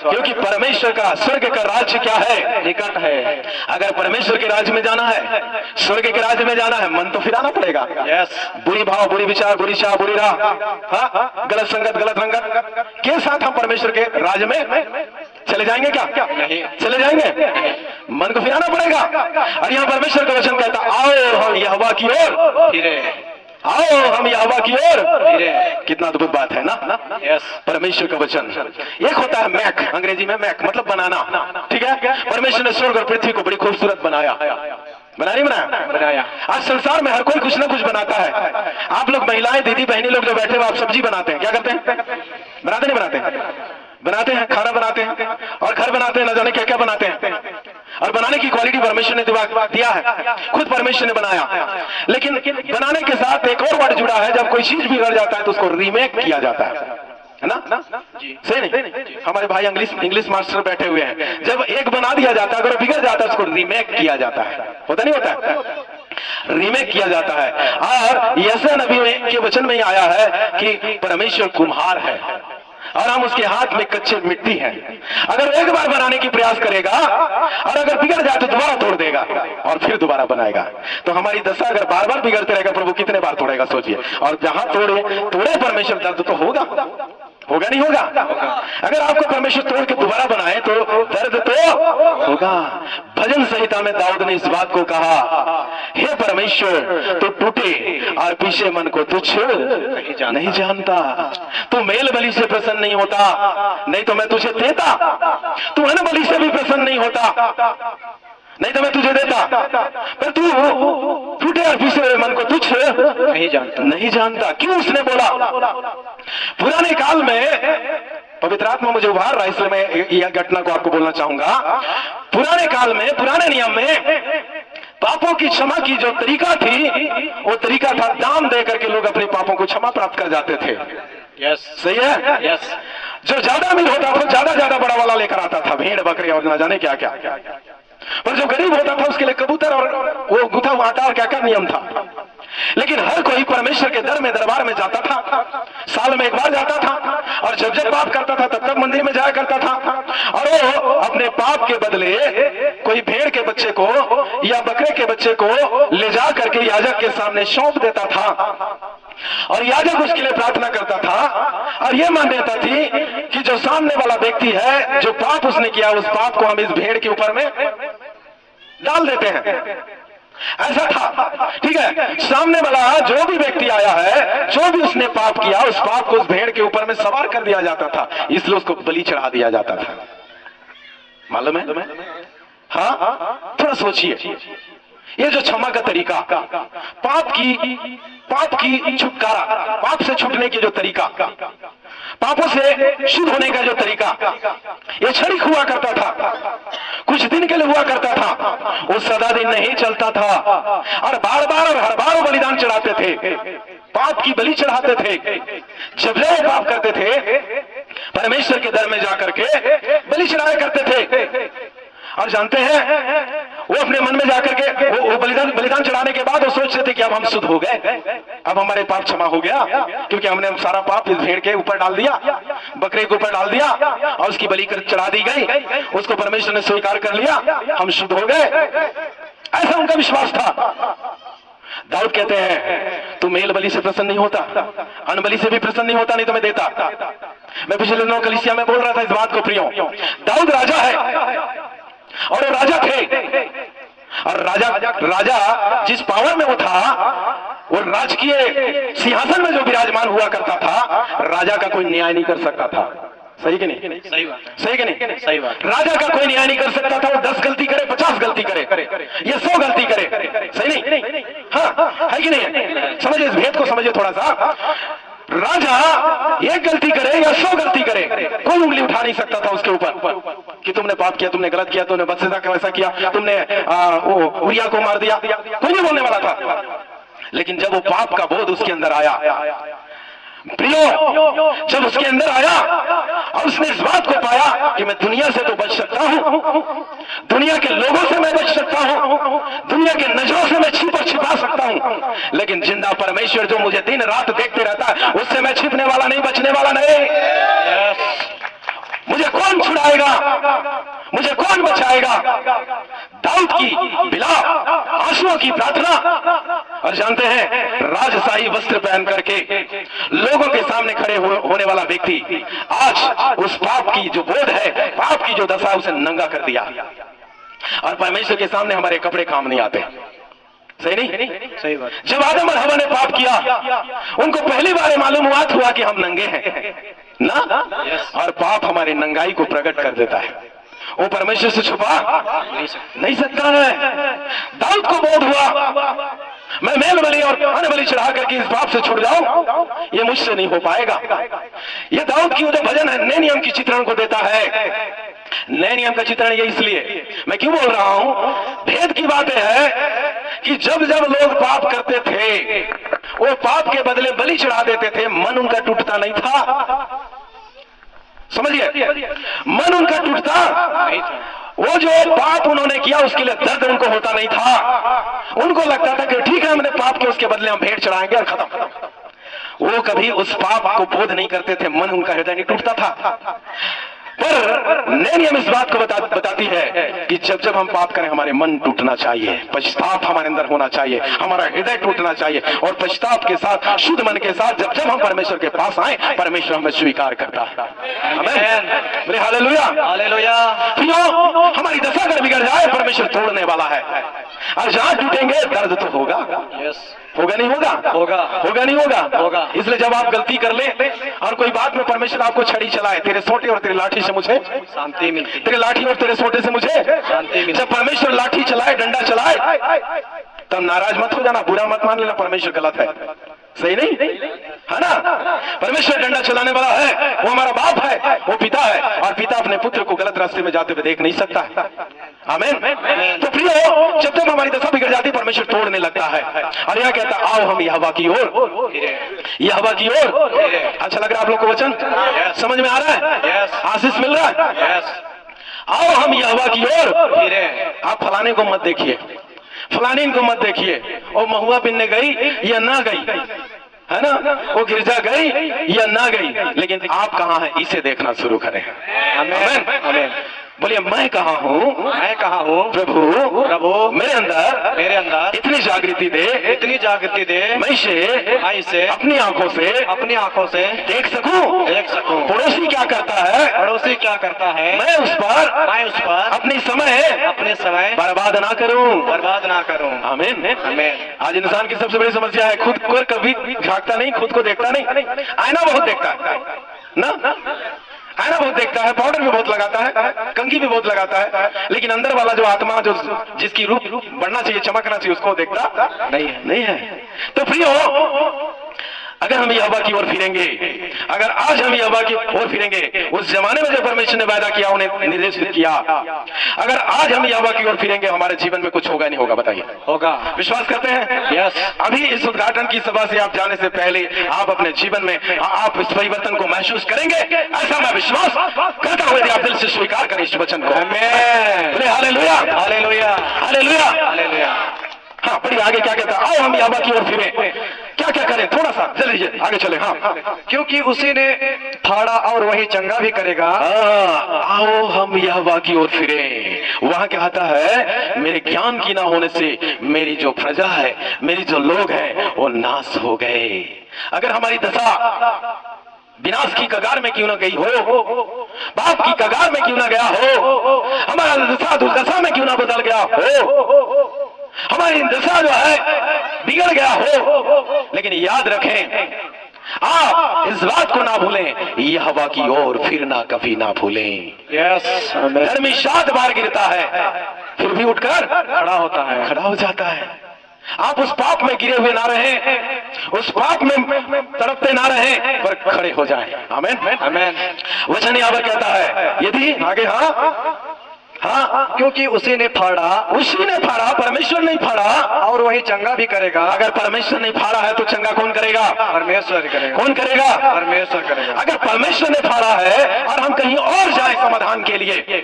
क्योंकि परमेश्वर का, स्वर्ग का राज्य क्या है? निकट है। अगर परमेश्वर के राज्य में जाना है, स्वर्ग के राज्य में जाना है, मन तो फिराना पड़ेगा। यस। बुरी भाव, बुरी विचार, बुरी चाह, बुरी राह, हाँ, गलत संगत, गलत रंगत के साथ हम परमेश्वर के राज्य में चले जाएंगे क्या? नहीं। चले जाएंगे? मन को फिराना पड़ेगा। और यहाँ परमेश्वर का वचन कहता, आओ हम यहोवा की ओर फिरे। आओ हम यहोवा की ओर फिरे। कितना अद्भुत बात है ना? यस। परमेश्वर का वचन। एक होता है मैक, अंग्रेजी में मैक मतलब बनाना, ठीक है? परमेश्वर ने स्वर्ग और पृथ्वी को बड़ी खूबसूरत बनाया। बना नहीं बनाया? बनाया। आज संसार में हर कोई कुछ ना कुछ बनाता है। आप लोग महिलाएं, दीदी बहनी लोग जो बैठे हो, आप सब्जी बनाते हैं, क्या करते हैं? बनाते नहीं बनाते? बनाते हैं, खाना बनाते हैं और घर बनाते हैं, न जाने क्या क्या बनाते हैं। और बनाने की क्वालिटी परमेश्वर ने दिया है, खुद परमेश्वर ने बनाया। लेकिन बनाने के साथ एक और वर्ड जुड़ा है, जब कोई चीज बिगड़ जाता है तो उसको रीमेक किया जाता है ना? सही नहीं? हमारे भाई इंग्लिश मास्टर बैठे हुए हैं, जब एक बना दिया जाता है, अगर बिगड़ जाता है उसको रीमेक किया जाता है। होता नहीं होता? रीमेक किया जाता है। और यशायाह नबी के वचन में आया है कि परमेश्वर कुम्हार है और हम उसके हाथ में कच्चे मिट्टी हैं। अगर एक बार बनाने की प्रयास करेगा और अगर बिगड़ जाए तो दोबारा तोड़ देगा और फिर दोबारा बनाएगा। तो हमारी दशा अगर बार बार बिगड़ते रहेगा, प्रभु कितने बार तोड़ेगा सोचिए। और जहां तोड़े परमेश्वर, दर्द तो होगा। होगा नहीं होगा? अगर आपको परमेश्वर तोड़ के दोबारा बनाए तो दर्द तो होगा। भजन संहिता में दाऊद ने इस बात को कहा, हे परमेश्वर तू टूटे और पीछे मन को तुच्छ नहीं जानता। तू मेल बलि से प्रसन्न नहीं होता, नहीं तो मैं तुझे देता। तू अन्न बलि से भी प्रसन्न नहीं होता, नहीं तो मैं तुझे देता। पर तू टूटे और पीछे मन को तुच्छ नहीं जानता। क्यों उसने बोला? पुराने काल में पवित्र आत्मा मुझे उभार रहा, इसलिए मैं यह घटना को आपको बोलना चाहूंगा। पुराने काल में, पुराने नियम में पापों की क्षमा की जो तरीका थी, वो तरीका था दान दे करके लोग अपने पापों को क्षमा प्राप्त कर जाते थे। सही है? जो ज्यादा अमीर होता था ज्यादा बड़ा वाला लेकर आता था, भेड़ बकरी और न जाने क्या क्या। पर जो गरीब होता था उसके लिए कबूतर और वो गुथा हुआ आटा और क्या क्या नियम था। लेकिन हर कोई परमेश्वर के दरबार में जाता था, साल में एक बार जाता था, और जब जब पाप करता था तब तब मंदिर में जाया करता था, और वो अपने पाप के बदले कोई भेड़ के बच्चे को या बकरे के बच्चे को ले जा करके याजक के सामने सौंप देता था, और याजक उसके लिए प्रार्थना करता था और यह मान्यता थी कि जो सामने वाला व्यक्ति है, जो पाप उसने किया, उस पाप को हम इस भेड़ के ऊपर में डाल देते हैं। ऐसा था, ठीक है। सामने वाला जो भी व्यक्ति आया है, जो भी उसने पाप किया, उस पाप को उस भेड़ के ऊपर में सवार कर दिया जाता था, इसलिए उसको बलि चढ़ा दिया जाता था। मालूम है? हाँ, थोड़ा सोचिए, ये जो क्षमा का तरीका, पाप की छुटकारा, पाप से छूटने की जो तरीका, पापों से शुद्ध होने का जो तरीका, ये क्षणिक हुआ करता था, कुछ दिन के लिए हुआ करता था, वो सदा दिन नहीं चलता था। और बार बार और हर बार बलिदान चढ़ाते थे, पाप की बलि चढ़ाते थे। जब जब पाप करते थे परमेश्वर के दर में जाकर के बलि चढ़ाया करते थे। और जानते हैं, वो अपने मन में जाकर के वो बलिदान चढ़ाने के बाद वो सोचते थे कि अब हम शुद्ध हो गए, अब हमारे पाप क्षमा हो गया, क्योंकि हमने सारा पाप इस भेड़ के ऊपर डाल दिया, बकरे के ऊपर डाल दिया, और उसकी बलि चढ़ा दी गई, उसको परमेश्वर ने स्वीकार कर लिया, हम शुद्ध हो गए। ऐसा उनका विश्वास था। दाऊद कहते हैं, तू मेल बलि से प्रसन्न नहीं होता, अन्न बलि से भी प्रसन्न नहीं होता, नहीं तो मैं देता। मैं पिछले दिनों कलीसिया में बोल रहा था इस बात को, प्रियो, दाऊद राजा है और राजा थे, और राजा जिस पावर में वो था, वो राजकीय सिंहासन में जो विराजमान हुआ करता था, राजा का कोई न्याय नहीं कर सकता था। सही कि नहीं? सही बात। सही कि नहीं? सही बात। राजा का कोई न्याय नहीं कर सकता था। वो 10 गलती करे, 50 गलती करे, ये 100 गलती करे। सही नहीं? हाँ, है कि नहीं? समझिए, इस भेद को समझिए थोड़ा सा। राजा एक गलती करे या 100 गलती करे, कोई उंगली उठा नहीं सकता था उसके ऊपर कि तुमने पाप किया, तुमने गलत किया, तुमने बदसजा का वैसा किया, तुमने उरिया को मार दिया, कोई नहीं बोलने वाला था। लेकिन जब वो पाप का बोध उसके अंदर आया, प्रियो, जब उसके अंदर आया और उसने इस बात को पाया कि मैं दुनिया से तो बच सकता हूँ, दुनिया के लोगों से मैं बच सकता हूँ, दुनिया के नजरों से मैं छिपा सकता हूँ, लेकिन जिंदा परमेश्वर जो मुझे दिन रात देखते रहता है, उससे मैं छिपने वाला नहीं, बचने वाला नहीं। मुझे कौन छुड़ाएगा, मुझे कौन बचाएगा? दाऊद की बिलाप, आंसुओं की प्रार्थना। और जानते हैं, राजशाही वस्त्र पहन करके लोगों के सामने खड़े होने वाला व्यक्ति आज उस पाप की जो बोध है, पाप की जो दशा, उसे नंगा कर दिया। और परमेश्वर के सामने हमारे कपड़े काम नहीं आते। सही नहीं? सही बात। जब आदम और हवा ने पाप किया, उनको पहली बार मालूम हुआ कि हम नंगे हैं ना, और पाप हमारी नंगाई को प्रकट कर देता है। वो परमेश्वर से छुपा नहीं सकता है। दाऊद को बोध हुआ, मैं मेल बलि और अन्न बलि चढ़ा करके इस पाप से छूट जाऊं, ये मुझसे नहीं हो पाएगा। ये दाऊद की जो भजन है, नए नियम की चित्रण को देता है। नए नियम का चित्रण ये इसलिए मैं क्यों बोल रहा हूं, भेद की बात है कि जब जब लोग पाप करते थे, वो पाप के बदले बलि चढ़ा देते थे, मन उनका टूटता नहीं था। समझिए, मन उनका टूटता नहीं था। वो जो पाप उन्होंने किया उसके लिए दर्द उनको होता नहीं था। उनको लगता था कि ठीक है, हमने पाप किया, उसके बदले हम भेंट चढ़ाएंगे और खत्म। वो कभी उस पाप को बोध नहीं करते थे, मन उनका हृदय नहीं टूटता था। पर पर नए नियम इस बात को बताती है कि जब जब हम पाप करें हमारे मन टूटना चाहिए, पश्चाताप हमारे अंदर होना चाहिए, हमारा हृदय टूटना चाहिए, और पश्चाताप के साथ, शुद्ध मन के साथ जब जब हम परमेश्वर के पास आए, परमेश्वर हमें स्वीकार करता है। आमीन, बोले हालेलुया। हालेलुया। हमारी दशा अगर बिगड़ जाए, परमेश्वर तोड़ने वाला है। और जहां टूटेंगे दर्द तो होगा, होगा नहीं होगा, होगा नहीं होगा। इसलिए जब आप गलती कर ले और कोई बात में परमेश्वर आपको छड़ी चलाए, तेरे सोटे और तेरे लाठी से मुझे शांति मिलती, तेरे लाठी और तेरे सोटे से मुझे शांति मिलती। जब परमेश्वर लाठी चलाए, डंडा चलाए, तब नाराज मत हो जाना, बुरा मत मान लेना, परमेश्वर गलत है, सही नहीं है ना। परमेश्वर डंडा चलाने वाला है, वो हमारा बाप है, वो पिता है, और पिता अपने पुत्र को गलत रास्ते में जाते हुए देख नहीं सकता है। आमीन। तो प्रियो, जब तक हमारी दशा बिगड़ जाती, परमेश्वर तोड़ने लगता है, और यह कहता आओ हम यहोवा की ओर, यहोवा की ओर। अच्छा लग रहा है आप लोग को वचन? समझ में आ रहा है? आशीष मिल रहा है? आओ हम यहोवा की ओर। आप फलाने को मत देखिए, फलानी को मत देखिए, वो महुआ पिनने गई या ना गई, है ना, वो गिरजा गई या ना गई, लेकिन आप कहाँ हैं इसे देखना शुरू करें। आमीन, आमीन। बोलिए मैं कहाँ हूँ, मैं कहाँ हूँ प्रभु, प्रभु मेरे अंदर इतनी जागृति दे, इतनी जागृति दे, मैं इसे अपनी आंखों से देख सकूं, पड़ोसी क्या करता है, पड़ोसी क्या करता है, मैं उस पर अपनी समय बर्बाद ना करूं। आमीन, आमीन। आज इंसान की सबसे बड़ी समस्या है खुद को कभी झांकता नहीं, खुद को देखता नहीं, आईना बहुत देखता है ना, आईना बहुत देखता है, पाउडर भी बहुत लगाता है, कंघी भी बहुत लगाता है, लेकिन अंदर वाला जो आत्मा, जो जिसकी रूप बढ़ना चाहिए, चमकना चाहिए, उसको देखता नहीं है। तो प्रियो, अगर हम यहोवा की ओर फिरेंगे, अगर आज हम यहोवा की ओर फिरेंगे, उस जमाने में जो परमेश्वर ने वादा किया, उन्हें निर्देशित किया, अगर आज हम यहोवा की ओर फिरेंगे, हमारे जीवन में कुछ होगा नहीं होगा? बताइए, होगा। विश्वास करते हैं? यस। अभी इस उद्घाटन की सभा से आप जाने से पहले आप अपने जीवन में आप इस परिवर्तन को महसूस करेंगे, ऐसा मैं विश्वास करता हूँ, यदि आप दिल से स्वीकार करें इस वचन को। Hallelujah, hallelujah, hallelujah, hallelujah. हाँ, पढ़िए आगे क्या कहता है। आओ हम यहोवा की ओर फिरें, क्या क्या करें, थोड़ा सा जल्दी आगे चले। हाँ, क्योंकि उसी ने फाड़ा और वही चंगा भी करेगा। आओ हम यहोवा की ओर फिरें। वहां क्या आता है, मेरे ज्ञान की ना होने से मेरी जो प्रजा है, मेरी जो लोग हैं, वो नाश हो गए। अगर हमारी दशा विनाश की कगार में क्यों ना गई हो, पाप की कगार में क्यों ना गया हो, हमारा दशा दुर्दशा में क्यों ना बदल गया हो, हमारी दशा जो है बिगड़ गया हो, लेकिन याद रखें, आप इस बात को ना भूलें, यहोवा की ओर फिरना कभी ना भूलें। यस, धर्मी 7 बार गिरता है, फिर भी उठकर खड़ा होता है, खड़ा हो जाता है। आप उस पाप में गिरे हुए ना रहें, उस पाप में तड़पते ना रहें, पर खड़े हो जाएं। आमीन, आमीन। वचन यहाँ पर कहता है, यदि आगे हाँ, क्योंकि उसी ने फाड़ा, परमेश्वर नहीं फाड़ा, और वही चंगा भी करेगा। अगर परमेश्वर नहीं फाड़ा है तो चंगा कौन करेगा? परमेश्वर करेगा। कौन करेगा? परमेश्वर करेगा। अगर परमेश्वर ने फाड़ा है और हम कहीं और जाएं समाधान के लिए,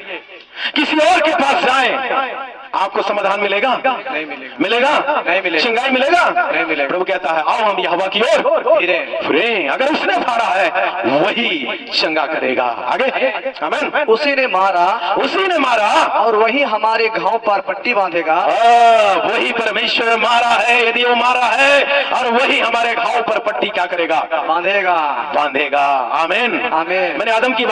किसी और के पास जाएं, आपको समाधान मिलेगा? नहीं मिलेगा। मिलेगा? नहीं मिलेगा। चंगाई मिलेगा? नहीं मिलेगा। प्रभु कहता है आओ हम यहोवा की ओर फिरें। अगर उसने फाड़ा है वही चंगा करेगा। आगे, आमीन। उसी ने मारा, और वही हमारे घाव पर पट्टी बांधेगा। वही परमेश्वर मारा है, यदि वो मारा है, और वही हमारे घाव पर पट्टी क्या करेगा? बांधेगा। आमीन, आमीन। मैंने आदम की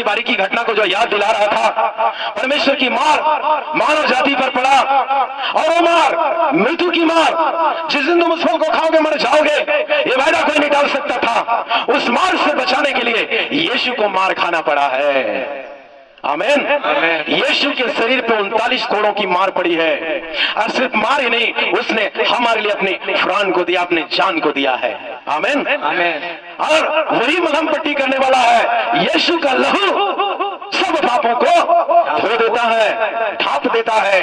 बारी की घटना को जो याद दिला रहा था, परमेश्वर की मार मानव जाति पर पड़ा, और वो मार मृत्यु की मार, जिस दिन तुम उस फल को खाओगे मर जाओगे, ये वादा कोई नहीं डाल सकता था। उस मार से बचाने के लिए यीशु को मार खाना पड़ा है। आमीन, यीशु के शरीर पे 39 कोड़ों की मार पड़ी है, और सिर्फ मार ही नहीं, उसने हमारे लिए अपनी प्राण को दिया, अपनी जान को दिया है। आमीन, आमीन। और वही मलहम पट्टी करने वाला है। यीशु का लहू सब पापों को धो देता है, ढांप देता है।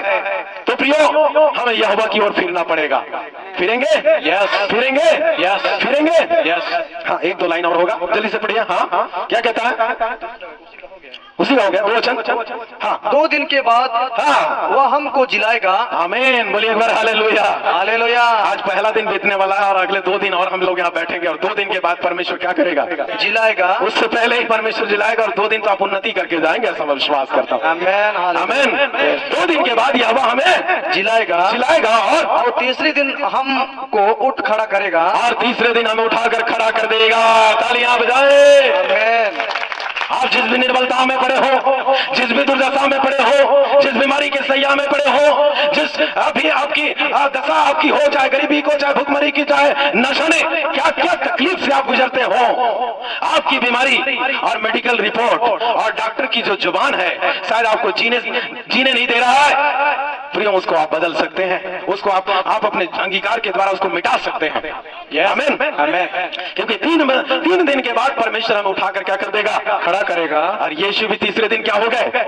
तो प्रियो, हमें यहोवा की ओर फिरना पड़ेगा। फिरेंगे? यस। फिरेंगे? यस। फिरेंगे? यस। हाँ, 1-2 लाइन और होगा, जल्दी से पढ़िए। हाँ, क्या कहता है? उसी का हो गया 2 वचन। हाँ 2 दिन के बाद हाँ वह हमको जिलाएगा। आमीन, बोलिए एक बार हालेलुया। हालेलुया। आज पहला दिन बीतने वाला है और अगले 2 दिन और हम लोग यहाँ बैठेंगे और 2 दिन के बाद परमेश्वर क्या करेगा? जिलाएगा। उससे पहले ही परमेश्वर जिलाएगा और 2 दिन तो आप उन्नति करके जाएंगे, ऐसा मैं विश्वास करता हूँ। आमीन आमीन। 2 दिन के बाद यहोवा हमें जिलाएगा जिलाएगा और तीसरे दिन हमको उठ खड़ा करेगा। तीसरे दिन हमें उठाकर खड़ा कर देगा। तालियां बजाए। आमीन। आप जिस भी निर्बलता में पड़े हो, जिस भी दुर्दशा में पड़े हो, जिस बीमारी के सैया में पड़े हो, जिस अभी आपकी दशा आपकी हो, चाहे गरीबी को, चाहे भुखमरी की, चाहे नशने, क्या क्या तकलीफ से आप गुजरते हो, आपकी बीमारी और मेडिकल रिपोर्ट और डॉक्टर की जो जुबान है शायद आपको जीने नहीं दे रहा है, प्रियो उसको आप बदल सकते हैं, उसको आप अपने अंगीकार के द्वारा उसको मिटा सकते हैं। आमीन। क्योंकि 3 दिन के बाद परमेश्वर हमें उठाकर क्या कर देगा? खड़ा करेगा। और यीशु भी तीसरे दिन क्या हो गए?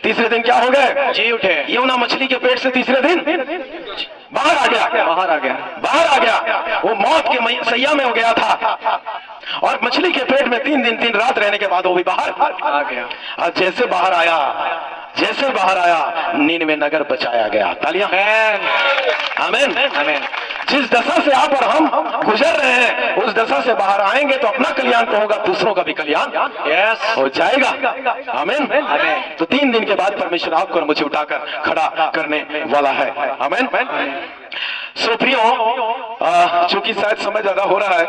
तीसरे दिन क्या हो गए? जी उठे। यूना मछली के पेट से तीसरे दिन बाहर आ गया। बाहर आ गया। बाहर आ गया। वो मौत के सैया में हो गया था और मछली के पेट में 3 दिन 3 रात रहने के बाद वो भी बाहर आ गया। और जैसे बाहर आया नीनवे नगर बचाया गया। तालियां। आमीन। आमीन। जिस दशा से आप और हम गुजर रहे हैं उस दशा से बाहर आएंगे तो अपना कल्याण तो होगा, दूसरों का भी कल्याण हो जाएगा। आमीन। तो 3 दिन के बाद परमेश्वर आपको और मुझे उठाकर खड़ा करने वाला है। आमीन। सो प्रियो, चूंकि शायद समय ज्यादा हो रहा है,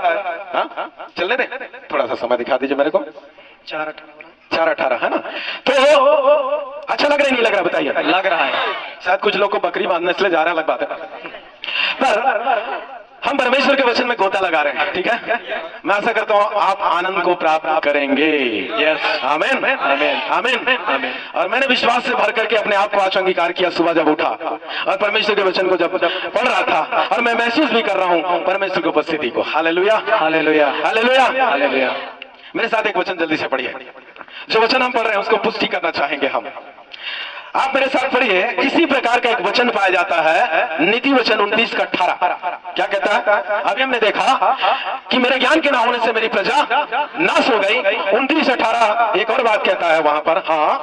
चलने दे, थोड़ा सा समय दिखा दीजिए मेरे को। 4:18 है ना? तो अच्छा लग रहा है नहीं लग रहा? बताइए। लग रहा है। शायद कुछ लोग को बकरी बांधने इसलिए जा रहे हैं, अलग बात है, पर हम परमेश्वर के वचन में गोता लगा रहे हैं। ठीक है, मैं आशा करता हूँ आप आनंद को प्राप्त करेंगे। यस। आमीन। आमीन। आमीन। आमीन। और मैंने विश्वास से भर करके अपने आप को आज अंगीकार किया सुबह जब उठा और परमेश्वर के वचन को जब पढ़ रहा था, और मैं महसूस भी कर रहा हूँ परमेश्वर की उपस्थिति को। हालेलुया। हालेलुया। हालेलुया। हालेलुया। मेरे साथ एक वचन जल्दी से पढ़िए। जो वचन हम पढ़ रहे हैं उसको पुष्टि करना चाहेंगे हम। आप मेरे साथ पढ़िए। इसी प्रकार का एक वचन पाया जाता है नीति वचन 29:18। क्या कहता है? अभी हमने देखा कि मेरे ज्ञान के ना होने से मेरी प्रजा नाश हो गई। 29:18 एक और बात कहता है वहां पर। हाँ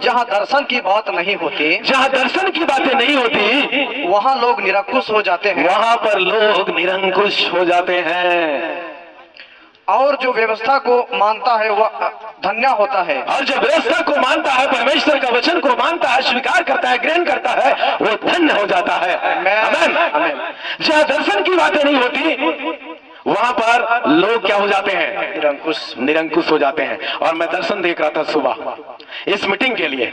जहाँ दर्शन की बात नहीं होती, जहाँ दर्शन की बातें नहीं होती, वहाँ लोग निरंकुश हो जाते हैं। वहां पर लोग निरंकुश हो जाते हैं। और जो व्यवस्था को मानता है वह धन्य होता है। और जो व्यवस्था को मानता है, परमेश्वर का वचन को मानता है, स्वीकार करता है, ग्रहण करता है, वो धन्य हो जाता है। आमीन। जहाँ दर्शन की बातें नहीं होती वहां पर लोग क्या हो जाते हैं? निरंकुश हो जाते हैं। और मैं दर्शन देख रहा था सुबह इस मीटिंग के लिए।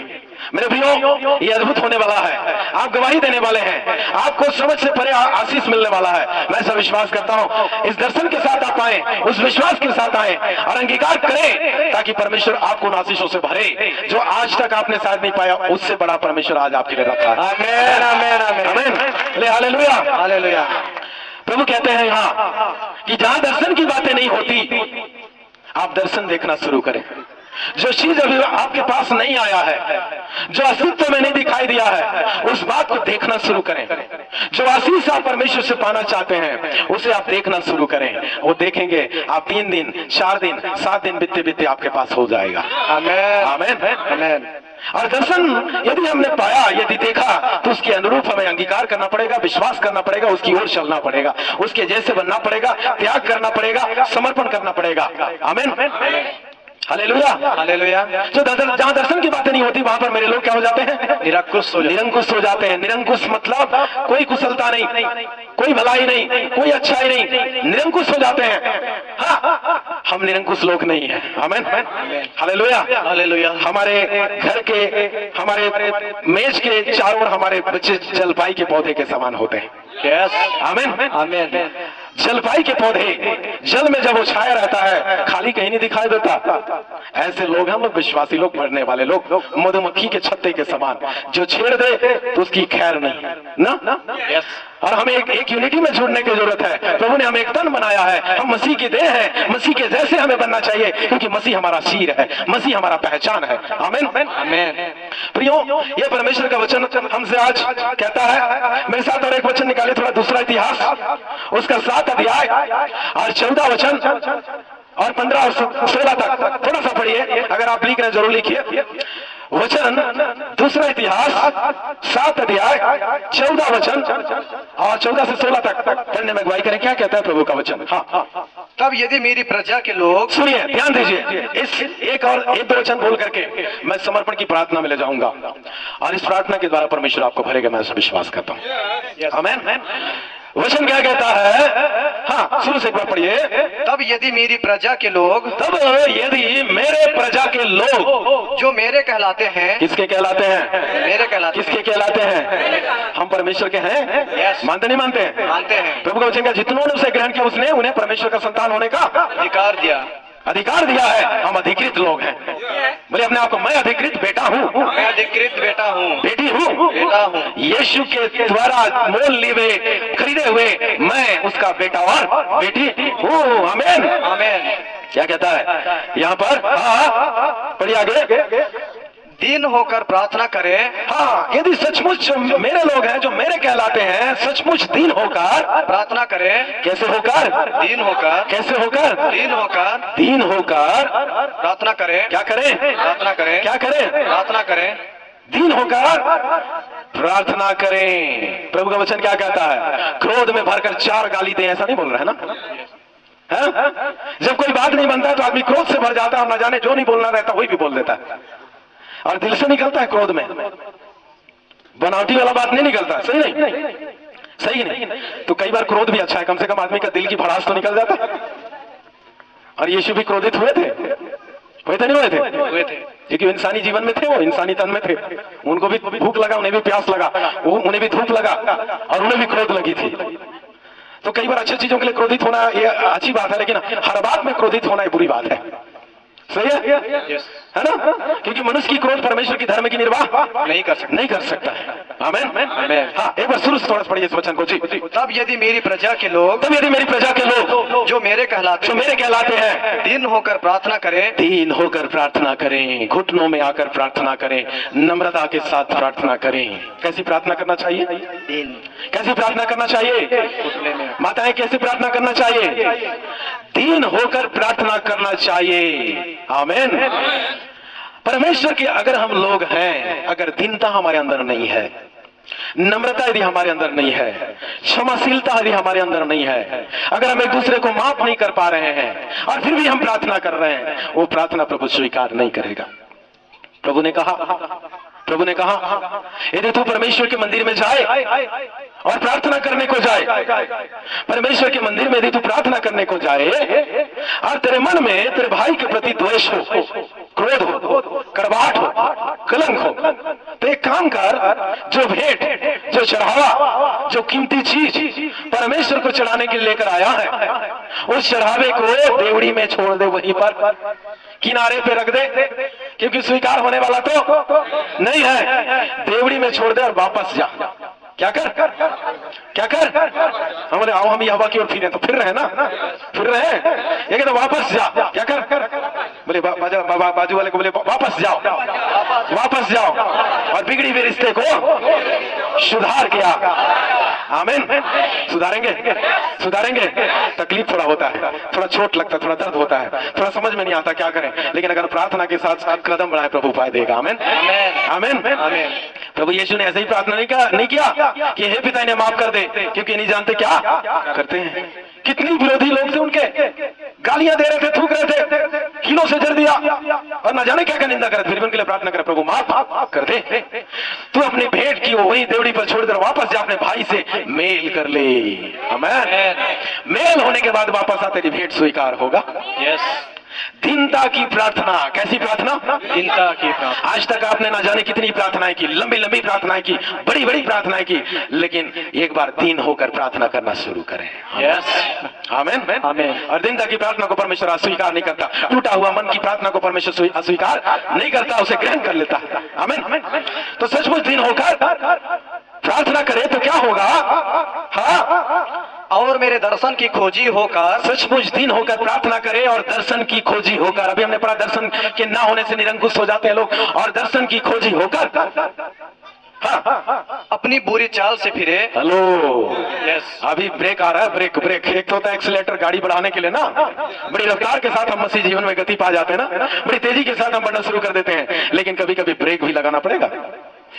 मेरे भाइयों, ये अद्भुत होने वाला है। आप गवाही देने वाले हैं, आपको समझ से परे आशीष मिलने वाला है। मैं ऐसा विश्वास करता हूं इस दर्शन के साथ आप आए, उस विश्वास के साथ आए और अंगीकार करें ताकि परमेश्वर आपको उन आशीषों से भरे जो आज तक आपने शायद नहीं पाया, उससे बड़ा परमेश्वर आज आपके लिए रखा है। आमीन। आमीन। आमीन। हालेलुया। हालेलुया। प्रभु कहते हैं यहाँ कि जहां दर्शन की बातें नहीं होती आप दर्शन देखना शुरू करें। जो चीज अभी आपके पास नहीं आया है, जो अस्तित्व में नहीं दिखाई दिया है, उस बात को देखना शुरू करें। जो आशीष आप परमेश्वर से पाना चाहते हैं उसे आप देखना शुरू करें। वो देखेंगे आप 3 दिन 4 दिन 7 दिन बीतते बीतते आपके पास हो जाएगा। आमीन। आमीन। आमीन। और दर्शन यदि हमने पाया, यदि देखा, तो उसके अनुरूप हमें अंगीकार करना पड़ेगा, विश्वास करना पड़ेगा, उसकी ओर चलना पड़ेगा, उसके जैसे बनना पड़ेगा, त्याग करना पड़ेगा, समर्पण करना पड़ेगा। आमीन। हालेलुया। हालेलुया। जो जहाँ दर्शन की बातें नहीं होती वहां पर मेरे लोग क्या हो जाते हैं? निरंकुश हो जाते हैं। निरंकुश मतलब कोई कुशलता नहीं, कोई भलाई नहीं, कोई अच्छाई नहीं, निरंकुश हो जाते हैं। हाँ, हम निरंकुश लोग नहीं है। आमीन। हालेलुया। हालेलुया। हमारे घर के, हमारे मेज के चारों ओर हमारे बच्चे जलपाई के पौधे के समान होते हैं। यस। आमीन। आमीन। जलपाई के पौधे जल में जब वो छाया रहता है, खाली कहीं नहीं दिखाई देता। ऐसे लोग हम लोग विश्वासी लोग, मरने वाले लोग, मधुमक्खी के छत्ते के समान, जो छेड़ दे तो उसकी खैर नहीं ना। यस। और हमें एक यूनिटी में जुड़ने की जरूरत है। प्रभु ने हमें एक तन बनाया है, हम मसीह की देह है, मसीह के जैसे हमें बनना चाहिए, क्योंकि मसीह हमारा सिर है, मसीह हमारा पहचान है। आमीन। आमीन। प्रियो, ये परमेश्वर का वचन हमसे आज कहता है। मेरे साथ और एक वचन निकाले, थोड़ा दूसरा इतिहास, उसका 7 अध्याय और 14 वचन और 15 और 16 तक थोड़ा सा पढ़िए। आप लिख रहे हैं जरूर लिखिए। वचन दूसरा इतिहास 7 अध्याय 14 वचन और 14 से 16 तक पढ़ने में अगुवाई करें। क्या कहता है प्रभु का वचन? हाँ, तब यदि मेरी प्रजा के लोग, सुनिए, ध्यान दीजिए। इस एक दो वचन बोल करके मैं समर्पण की प्रार्थना में ले जाऊंगा और इस प्रार्थना के द्वारा परमेश्वर आपको भरेगा, मैं ऐसा विश्वास करता हूँ। आमीन। वचन क्या कहता है? हाँ, शुरू से एक बार पढ़िए। तब यदि मेरी प्रजा के लोग, तब यदि मेरे प्रजा के लोग, जो मेरे कहलाते हैं, किसके कहलाते हैं? मेरे कहलाते किसके कहलाते हैं? हम परमेश्वर के हैं। Yes. मानते नहीं मानते? मानते हैं। प्रभु का वचन का जितनों ने उसे ग्रहण किया उसने उन्हें परमेश्वर का संतान होने का अधिकार दिया है। हम अधिकृत लोग हैं। बोले अपने आप को, मैं अधिकृत बेटा हूँ, मैं अधिकृत बेटा हूँ, बेटी हूँ, बेटा हूँ। यीशु के द्वारा मोल लिए खरीदे हुए मैं उसका बेटा और बेटी हूँ। आमीन। आमीन। क्या कहता है यहाँ पर? हाँ, पढ़िए आगे। दीन होकर प्रार्थना करे। हाँ, यदि सचमुच मेरे लोग हैं जो मेरे कहलाते हैं, सचमुच दीन होकर प्रार्थना करे। कैसे होकर? दीन होकर। कैसे होकर? दीन होकर। दीन होकर प्रार्थना करे। क्या करें? प्रार्थना करे। क्या करें? प्रार्थना करे। दीन होकर प्रार्थना करें। प्रभु का वचन क्या कहता है? क्रोध में भरकर 4 गाली दें, ऐसा नहीं बोल रहा है ना? है? जब कोई बात नहीं बनता तो आदमी क्रोध से भर जाता है और न जाने जो नहीं बोलना रहता वही भी बोल देता है और दिल से निकलता है क्रोध में, बनावटी वाला बात नहीं निकलता। सही नहीं? सही नहीं? तो कई बार क्रोध भी अच्छा है, कम से कम आदमी का दिल की भड़ास तो निकल जाता। और यीशु भी क्रोधित हुए थे नहीं हुए थे? हुए थे, क्योंकि इंसानी जीवन में थे, वो इंसानी तन में थे। उनको भी भूख लगा, उन्हें भी प्यास लगा, उन्हें भी धूप लगा और उन्हें भी क्रोध लगी थी। तो कई बार अच्छी चीजों के लिए क्रोधित होना ये अच्छी बात है, लेकिन हर बात में क्रोधित होना ये बुरी बात है। सही है ना? क्योंकि मनुष्य की क्रोध परमेश्वर की धर्म की निर्वाह नहीं कर सकता है। आमीन। हाँ, एक बार शुरू से थोड़ा पढ़िए इस वचन को। जी। तब यदि मेरी प्रजा के लोग, तब यदि मेरी प्रजा के लोग जो मेरे कहलाते हैं, दीन होकर प्रार्थना करें। दीन होकर प्रार्थना करें, घुटनों में आकर प्रार्थना करें, नम्रता के साथ प्रार्थना करें। कैसी प्रार्थना करना चाहिए? दीन। कैसी प्रार्थना करना चाहिए? माताएं कैसे प्रार्थना करना चाहिए? दीन होकर प्रार्थना करना चाहिए। आमीन। परमेश्वर के अगर हम लोग हैं, अगर दीनता हमारे अंदर नहीं है, नम्रता यदि हमारे अंदर नहीं है, क्षमाशीलता यदि हमारे अंदर नहीं है, अगर हम एक दूसरे को माफ नहीं कर पा रहे हैं और फिर भी हम प्रार्थना कर रहे हैं, वो प्रार्थना प्रभु स्वीकार नहीं करेगा। प्रभु ने कहा यदि तू परमेश्वर के मंदिर में जाए और प्रार्थना करने को जाए, परमेश्वर के मंदिर में यदि तू प्रार्थना करने को जाए और तेरे मन में तेरे भाई के प्रति द्वेष हो, क्रोध हो, कड़वाहट हो, कलंक हो, तो एक काम कर, जो भेंट, जो चढ़ावा, जो कीमती चीज परमेश्वर को चढ़ाने के लिए लेकर आया है, उस चढ़ावे को देवड़ी में छोड़ दे, वहीं पर किनारे पे रख दे, क्योंकि स्वीकार होने वाला तो नहीं है। देवड़ी में छोड़ दे और वापस जा। क्या कर? हम बोले आओ हम हवा की ओर फिरे, तो फिर रहे ना, फिर रहे, ये कहते वापस जा। क्या कर? बोले बाजू वाले को बोले वापस जाओ और बिगड़ी हुए रिश्ते को सुधार किया। आमीन। सुधारेंगे। तकलीफ थोड़ा होता है, थोड़ा चोट लगता है, थोड़ा दर्द होता है, थोड़ा समझ में नहीं आता क्या करें, लेकिन अगर प्रार्थना के साथ साथ कदम बढ़ाए प्रभु उपाय देगा। आमीन। प्रभु यीशु ने ऐसे ही प्रार्थना नहीं किया कि हे पिता इन्हें माफ कर दे, क्योंकि नहीं जानते क्या करते हैं। कितनी विरोधी लोग थे उनके, गालियां दे रहे थे, थूक रहे थे, कीलों से जर दिया और न जाने क्या निंदा करे, फिर भी उनके लिए प्रार्थना करे प्रभु माफ कर दे। तू अपनी भेंट की वो वही देवड़ी पर छोड़ दे, वापस जा अपने भाई से मेल कर ले। आमीन। मेल होने के बाद वापस आ, तेरी भेंट स्वीकार होगा। दीनता की प्रार्थना। कैसी प्रार्थना? दीनता की प्रार्थना। आज तक आपने ना जाने कितनी प्रार्थनाएं की, लंबी प्रार्थनाएं की, बड़ी प्रार्थनाएं की, लेकिन एक बार दीन होकर प्रार्थना करना शुरू करें। आमीन। और दीनता की प्रार्थना को परमेश्वर अस्वीकार नहीं करता। टूटा हुआ मन की प्रार्थना को परमेश्वर अस्वीकार नहीं करता, उसे ग्रहण कर लेता है। आमीन। तो सचमुच दीन होकर प्रार्थना करे तो क्या होगा? हाँ, और मेरे दर्शन की खोजी होकर, सचमुच दीन होकर प्रार्थना करे और दर्शन की खोजी होकर। अभी हमने पढ़ा दर्शन के ना होने से निरंकुश हो जाते हैं लोग, और दर्शन की खोजी होकर हाँ, अपनी बुरी चाल से फिरे। हेलो, यस अभी ब्रेक आ रहा है, ब्रेक ब्रेक। एक तो होता है एक्सीलेटर गाड़ी बढ़ाने के लिए ना, बड़ी रफ्तार के साथ हम मसीह जीवन में गति पा जाते हैं ना, बड़ी तेजी के साथ हम बढ़ना शुरू कर देते हैं, लेकिन कभी कभी ब्रेक भी लगाना पड़ेगा।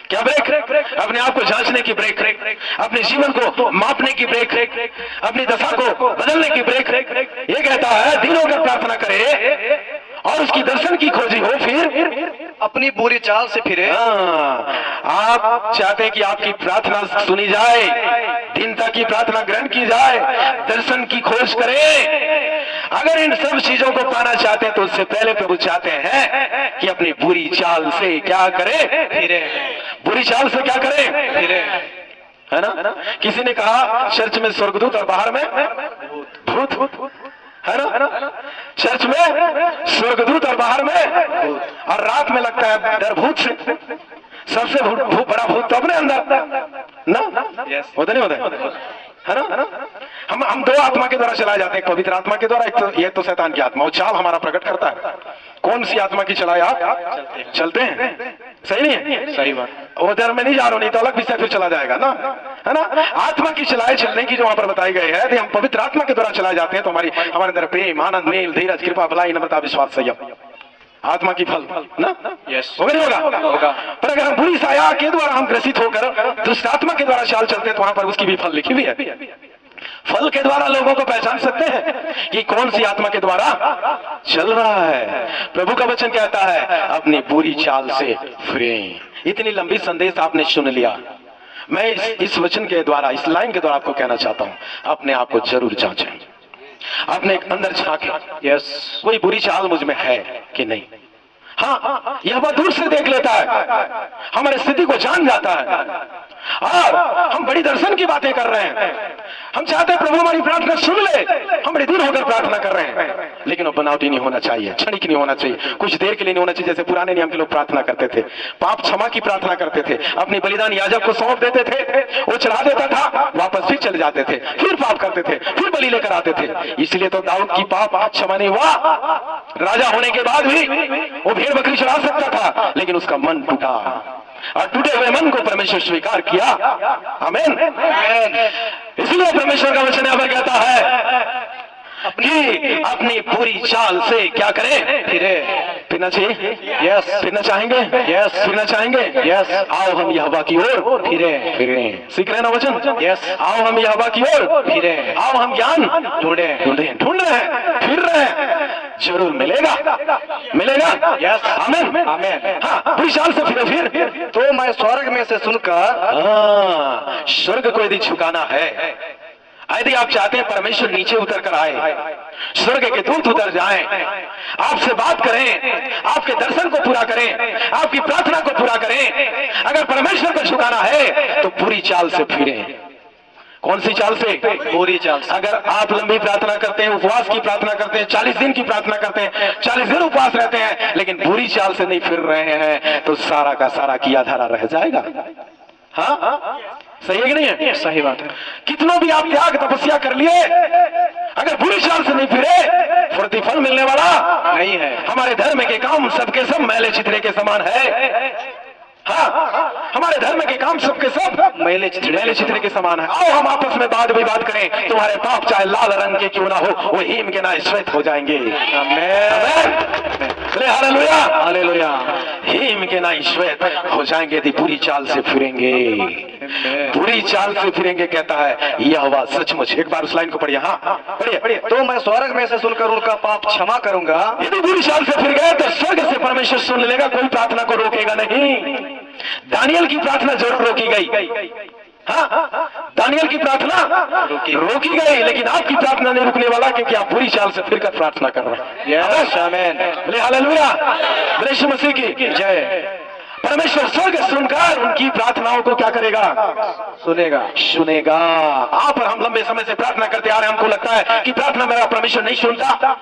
क्या ब्रेक? अपने आप को जांचने की ब्रेक, अपने जीवन को मापने की ब्रेक, अपनी दशा को बदलने की ब्रेक। ये कहता है दिनों का प्रार्थना करे और उसकी दर्शन की खोजी हो, फिर अपनी बुरी चाल से फिरे। आप चाहते हैं कि आपकी प्रार्थना सुनी जाए, दीनता की प्रार्थना ग्रहण की जाए, दर्शन की खोज करें। अगर इन सब चीजों को पाना चाहते हैं तो उससे पहले प्रभु चाहते हैं कि अपनी बुरी चाल से क्या करें? फिरे। बुरी चाल से क्या करें? फिरे। है ना? किसी ने कहा चर्च में स्वर्गदूत और बाहर में भूत, है ना? चर्च में स्वर्गदूत और बाहर में, और रात में लगता है डर भूत से। सबसे बड़ा भूत तो अपने अंदर ना, होते नहीं होते, है ना? हम दो आत्मा के द्वारा चलाए जाते हैं, पवित्र आत्मा के द्वारा, एक तो शैतान की आत्मा। वो चाल हमारा प्रकट करता है। कौन सी आत्मा की चलाए आप? चलते हैं। सही नहीं है? सही बात। उधर में नहीं जा रहा, नहीं तो अलग विषय फिर चला जाएगा ना, है ना? आत्मा की चलाए चलने की जो वहां पर बताई गई है, हम पवित्र आत्मा के द्वारा चलाए जाते हैं, तो हमारे अंदर प्रेम, आनंद, मेल, धीरज, कृपा, भलाई, नम्रता, विश्वास, संयम, आत्मा की फल ना। यस होगा नहीं होगा? पर अगर हम बुरी साया के द्वारा हम ग्रसित होकर दुष्ट आत्मा के द्वारा चाल चलते हैं, तो वहां पर उसकी भी फल लिखी हुई है। फल के द्वारा लोगों को पहचान सकते हैं कि कौन सी आत्मा के द्वारा चल रहा है। प्रभु का वचन कहता है अपनी बुरी चाल से फिरें। इतनी लंबी संदेश आपने सुन लिया। मैं इस वचन के द्वारा, इस लाइन के द्वारा आपको कहना चाहता हूं, अपने आप को जरूर जांचें, अपने अंदर झांकें। यस कोई बुरी चाल मुझ में है कि नहीं? हाँ, यह बहुत दूर से देख लेता है, हमारी स्थिति को जान जाता है। और हम बड़ी दर्शन की बातें कर रहे हैं, हम चाहते हैं प्रभु हमारी प्रार्थना सुन ले, हम बड़ी दूर होकर प्रार्थना कर रहे हैं, लेकिन वो बनावटी नहीं होना चाहिए, क्षणिक नहीं होना चाहिए, कुछ देर के लिए नहीं होना चाहिए। जैसे पुराने नियम के लोग प्रार्थना करते थे, पाप क्षमा की प्रार्थना करते थे, अपनी बलिदान याजक को सौंप देते थे, वो चढ़ा देता था, वापस फिर चले जाते थे, फिर पाप करते थे, फिर बलि लेकर आते थे। इसलिए तो दाऊद की पाप क्षमा नहीं हुआ। राजा होने के बाद भी वो भेड़ बकरी चढ़ा सकता था, लेकिन उसका मन टूटा, और टूटे हुए मन को परमेश्वर स्वीकार किया। आमीन। इसलिए परमेश्वर का वचन यहाँ पर कहता है कि अपनी पूरी चाल से क्या करें? फिरना चाहिए। यस। फिरना चाहेंगे? यस। फिरना चाहेंगे? यस। आओ हम यहोवा की ओर फिरें। सीख रहे हैं ना वचन? यस। आओ हम यहोवा की ओर फिरें। आओ हम ज्ञान ढूंढ रहे हैं, फिर रहे हैं, जरूर मिलेगा। यस। आमीन। आमीन। हाँ, बुरी चाल से फिर तो मैं स्वर्ग में से सुनकर, स्वर्ग को यदि झुकाना है, यदि आप चाहते हैं परमेश्वर नीचे उतर कर आए, स्वर्ग के दूत उतर जाएं, आपसे बात करें, आपके दर्शन को पूरा करें, आपकी प्रार्थना को पूरा करें, अगर परमेश्वर को झुकाना है तो पूरी चाल से फिरें। कौन सी चाल से? बुरी चाल से। अगर आप लंबी प्रार्थना करते हैं, उपवास की प्रार्थना करते हैं, 40 दिन की प्रार्थना करते हैं, 40 दिन उपवास रहते हैं, लेकिन बुरी चाल से नहीं फिर रहे हैं, तो सारा का सारा किया धरा रह जाएगा। हाँ, सही है कि नहीं है? सही बात है। कितनों भी आप त्याग तपस्या कर लिए, अगर बुरी चाल से नहीं फिरे, प्रतिफल मिलने वाला नहीं है। हमारे धर्म के काम सबके सब मैले चित्रे के समान है। हाँ, हमारे धर्म के काम सबके सब मैले चित्रे के समान है। आओ हम आपस में वाद विवाद करें, तुम्हारे पाप चाहे लाल रंग के क्यों ना हो, वो हीम के ना श्वेत हो जाएंगे। Hallelujah, hallelujah. हीम के ना श्वेत हो जाएंगे यदि पूरी चाल से फिरेंगे। पूरी चाल से फिरेंगे कहता है यहोवा सचमुच। एक बार उस लाइन को पढ़िए। हाँ, पढ़िए। तो मैं स्वर्ग में से सुनकर उनका पाप क्षमा करूंगा। यदि बुरी चाल से फिर गए तो स्वर्ग से परमेश्वर सुन लेगा, कोई प्रार्थना को रोकेगा नहीं। दानियल की प्रार्थना जरूर रोकी गई। हाँ, दानियल की प्रार्थना रोकी गई, लेकिन आपकी प्रार्थना नहीं रुकने वाला, क्योंकि आप बुरी चाल से फिरकर प्रार्थना कर रहे हैं। यस, आमीन। बोले हालेलुया, बोले यीशु मसीह की जय। परमेश्वर स्वर्ग सुनकर उनकी प्रार्थनाओं को क्या करेगा? सुनेगा। आप और हम लंबे समय से प्रार्थना करते आ रहे हैं, हमको लगता है कि प्रार्थना मेरा परमेश्वर नहीं सुनता।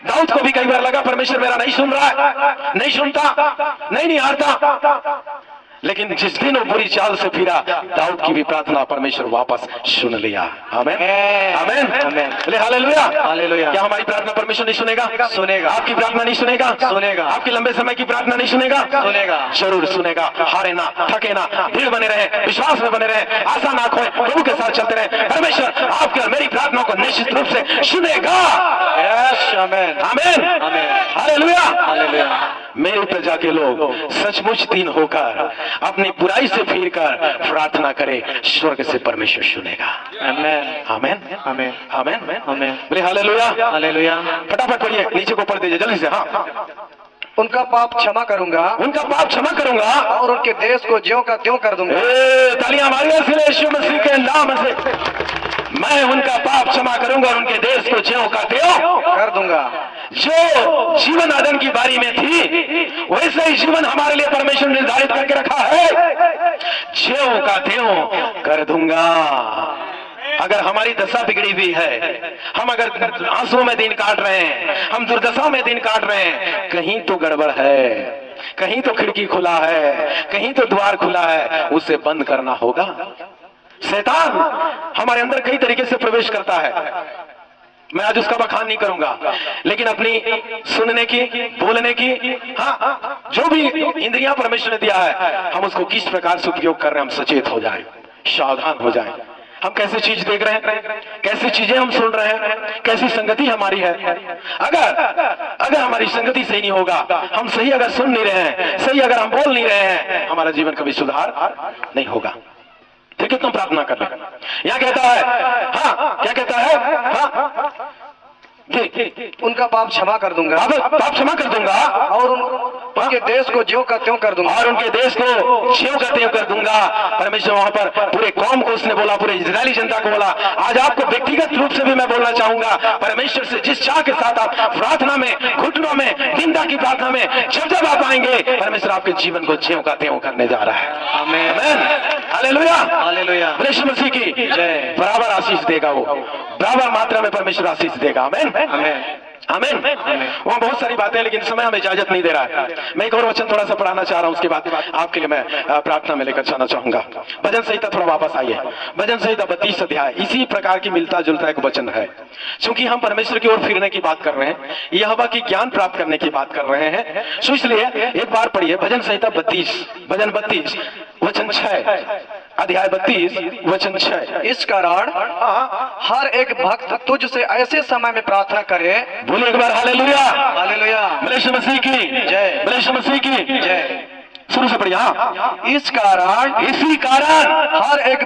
दाऊद को भी कई बार लगा परमेश्वर मेरा नहीं सुन रहा है, नहीं सुनता, नहीं निहारता, लेकिन जिस दिन वो बुरी चाल से फिरा, दाऊद की भी प्रार्थना परमेश्वर वापस सुन लिया। आमीन आमीन आमीन। बोले हालेलुया हालेलुया। क्या हमारी प्रार्थना परमेश्वर नहीं सुनेगा? सुनेगा। आपकी प्रार्थना नहीं सुनेगा? सुनेगा। आपके लंबे समय की प्रार्थना नहीं सुनेगा? सुनेगा। जरूर सुनेगा। हारे ना, थके ना, दृढ़ बने रहे, विश्वास में बने रहे, आशा ना खोए, प्रभु के साथ चलते रहे। परमेश्वर आपकी और मेरी प्रार्थना को निश्चित रूप से सुनेगा। यस आमीन आमीन आमीन। Hallelujah hallelujah. मेरी प्रजा के लोग सचमुच दीन होकर अपनी बुराई से फिरकर प्रार्थना करे, स्वर्ग से परमेश्वर सुनेगा। आमीन आमीन आमीन आमीन आमीन। बोले हालेलुया हालेलुया। फटाफट पढ़िए, नीचे को पढ़ दीजिए जल्दी से। हाँ, उनका पाप क्षमा करूंगा उनका पाप क्षमा करूंगा और उनके देश को ज्यों का त्यों कर दूंगा। तालियां मारिए इसलिए यीशु मसीह के नाम से। मैं उनका पाप क्षमा करूंगा और उनके देश को ज्यों का त्यों कर दूंगा। जो जीवन आदम की बारी में थी, वैसे ही जीवन हमारे लिए परमेश्वर ने निर्धारित करके रखा है। ज्यों का त्यों कर दूंगा। अगर हमारी दशा बिगड़ी हुई है, हम अगर आंसुओं में दिन काट रहे हैं, हम दुर्दशा में दिन काट रहे हैं, कहीं तो गड़बड़ है, कहीं तो खिड़की खुला है, कहीं तो द्वार खुला है, उसे बंद करना होगा। शैतान हमारे अंदर कई तरीके से प्रवेश करता है, मैं आज उसका बखान नहीं करूंगा, लेकिन अपनी सुनने की, बोलने की, हाँ, जो भी इंद्रियां परमेश्वर ने दिया है, हम उसको किस प्रकार से उपयोग कर रहे हैं, हम सचेत हो जाएं, सावधान हो जाएं। हम कैसी चीज देख रहे हैं, कैसी चीजें हम सुन रहे हैं, कैसी संगति हमारी है। अगर हमारी संगति सही नहीं होगा, हम सही अगर सुन नहीं रहे हैं, सही अगर हम बोल नहीं रहे हैं, हमारा जीवन कभी सुधार नहीं होगा। फिर कितना प्रार्थना कर रहे हैं? यहाँ कहता है, हाँ क्या कहता है? हाँ उनका पाप क्षमा कर दूंगा पाप क्षमा कर दूंगा और उनके देश को ज्यों का त्यों कर दूंगा। और उनके देश को ज्यों का त्यों कर दूंगा। परमेश्वर वहां पर पूरे कौम को उसने बोला, पूरे इजरायली जनता को बोला। आज आपको व्यक्तिगत रूप से भी मैं बोलना चाहूंगा, परमेश्वर से जिस चाह के साथ आप प्रार्थना में, घुटनों में, निंदा की प्रार्थना में जब आप आएंगे, परमेश्वर आपके जीवन को ज्यों का त्यों करने जा रहा है। आमीन हालेलुया हालेलुया। यीशु मसीह की जय। बराबर आशीष देगा वो, बराबर मात्रा में परमेश्वर आशीष देगा। आमीन आमीन आमीन। वहाँ बहुत सारी बातें, लेकिन समय हमें इजाजत नहीं दे रहा है। मैं एक और वचन थोड़ा सा पढ़ाना चाह रहा हूँ, उसके बाद आपके लिए मैं प्रार्थना में लेकर जाना चाहूंगा। भजन संहिता थोड़ा वापस आइए, भजन संहिता 32 अध्याय, इसी प्रकार की मिलता जुलता एक वचन है। क्योंकि हम परमेश्वर की ओर फिरने की बात कर रहे हैं, यहोवा की ज्ञान प्राप्त करने की बात कर रहे हैं, सो इसलिए एक बार पढ़िए भजन संहिता 32, भजन 32 वचन 6, अध्याय 32 वचन 6। इस कारण हर एक भक्त तुझ से ऐसे समय में प्रार्थना करे। बोलिए एक बार हालेलुया हालेलुया। यीशु मसीह की जय। यीशु मसीह की जय। शुरू से पढ़िए। हाँ, इस कारण इसी कारण हर एक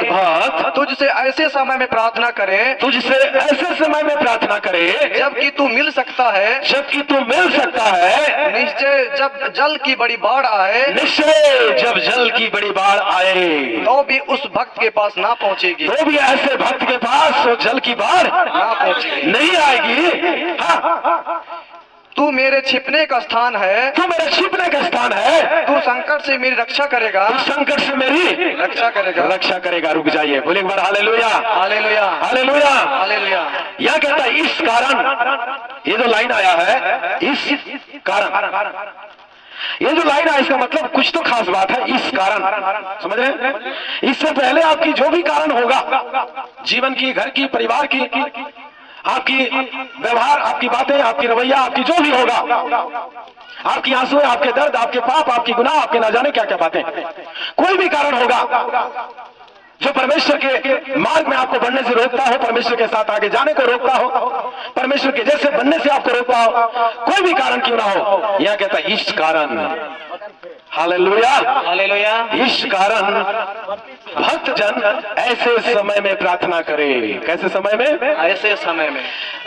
भक्त तुझसे ऐसे समय में प्रार्थना करे तुझसे ऐसे समय में प्रार्थना करे जबकि तू मिल सकता है। जबकि तू मिल सकता है। निश्चय जब जल की बड़ी बाढ़ आए, निश्चय जब जल की बड़ी बाढ़ आए, तो भी उस भक्त के पास ना पहुंचेगी। तो भी ऐसे भक्त के पास जल की बाढ़ ना पहुंचेगी। नहीं आएगी। हाँ, तू मेरे छिपने का स्थान है। तू मेरे छिपने का स्थान है। तू संकट से मेरी रक्षा करेगा। तू संकट से मेरी रक्षा करेगा। रक्षा करेगा। रुक जाइए, बोले एक बार हालेलुया हालेलुया। Hallelujah hallelujah. यह कहता है इस कारण, ये जो लाइन आया है इस कारण, ये जो लाइन है इसका मतलब कुछ तो खास बात है। इस कारण, समझ रहे हैं? इससे पहले आपकी जो भी कारण होगा, जीवन की, घर की, परिवार की, आपकी व्यवहार, आपकी बातें, आपकी रवैया, आपकी जो भी होगा, आपकी आंसू, आपके दर्द, आपके पाप, आपकी गुनाह, आपके ना जाने क्या क्या बातें, कोई भी कारण होगा जो परमेश्वर के मार्ग में आपको बढ़ने से रोकता हो, परमेश्वर के साथ आगे जाने को रोकता हो, परमेश्वर के जैसे बनने से आपको रोकता हो, कोई भी कारण क्यों ना हो, यह कहता है इस कारण। Hallelujah hallelujah. इस कारण भक्त जन ऐसे समय में प्रार्थना करे। कैसे समय में? ऐसे समय में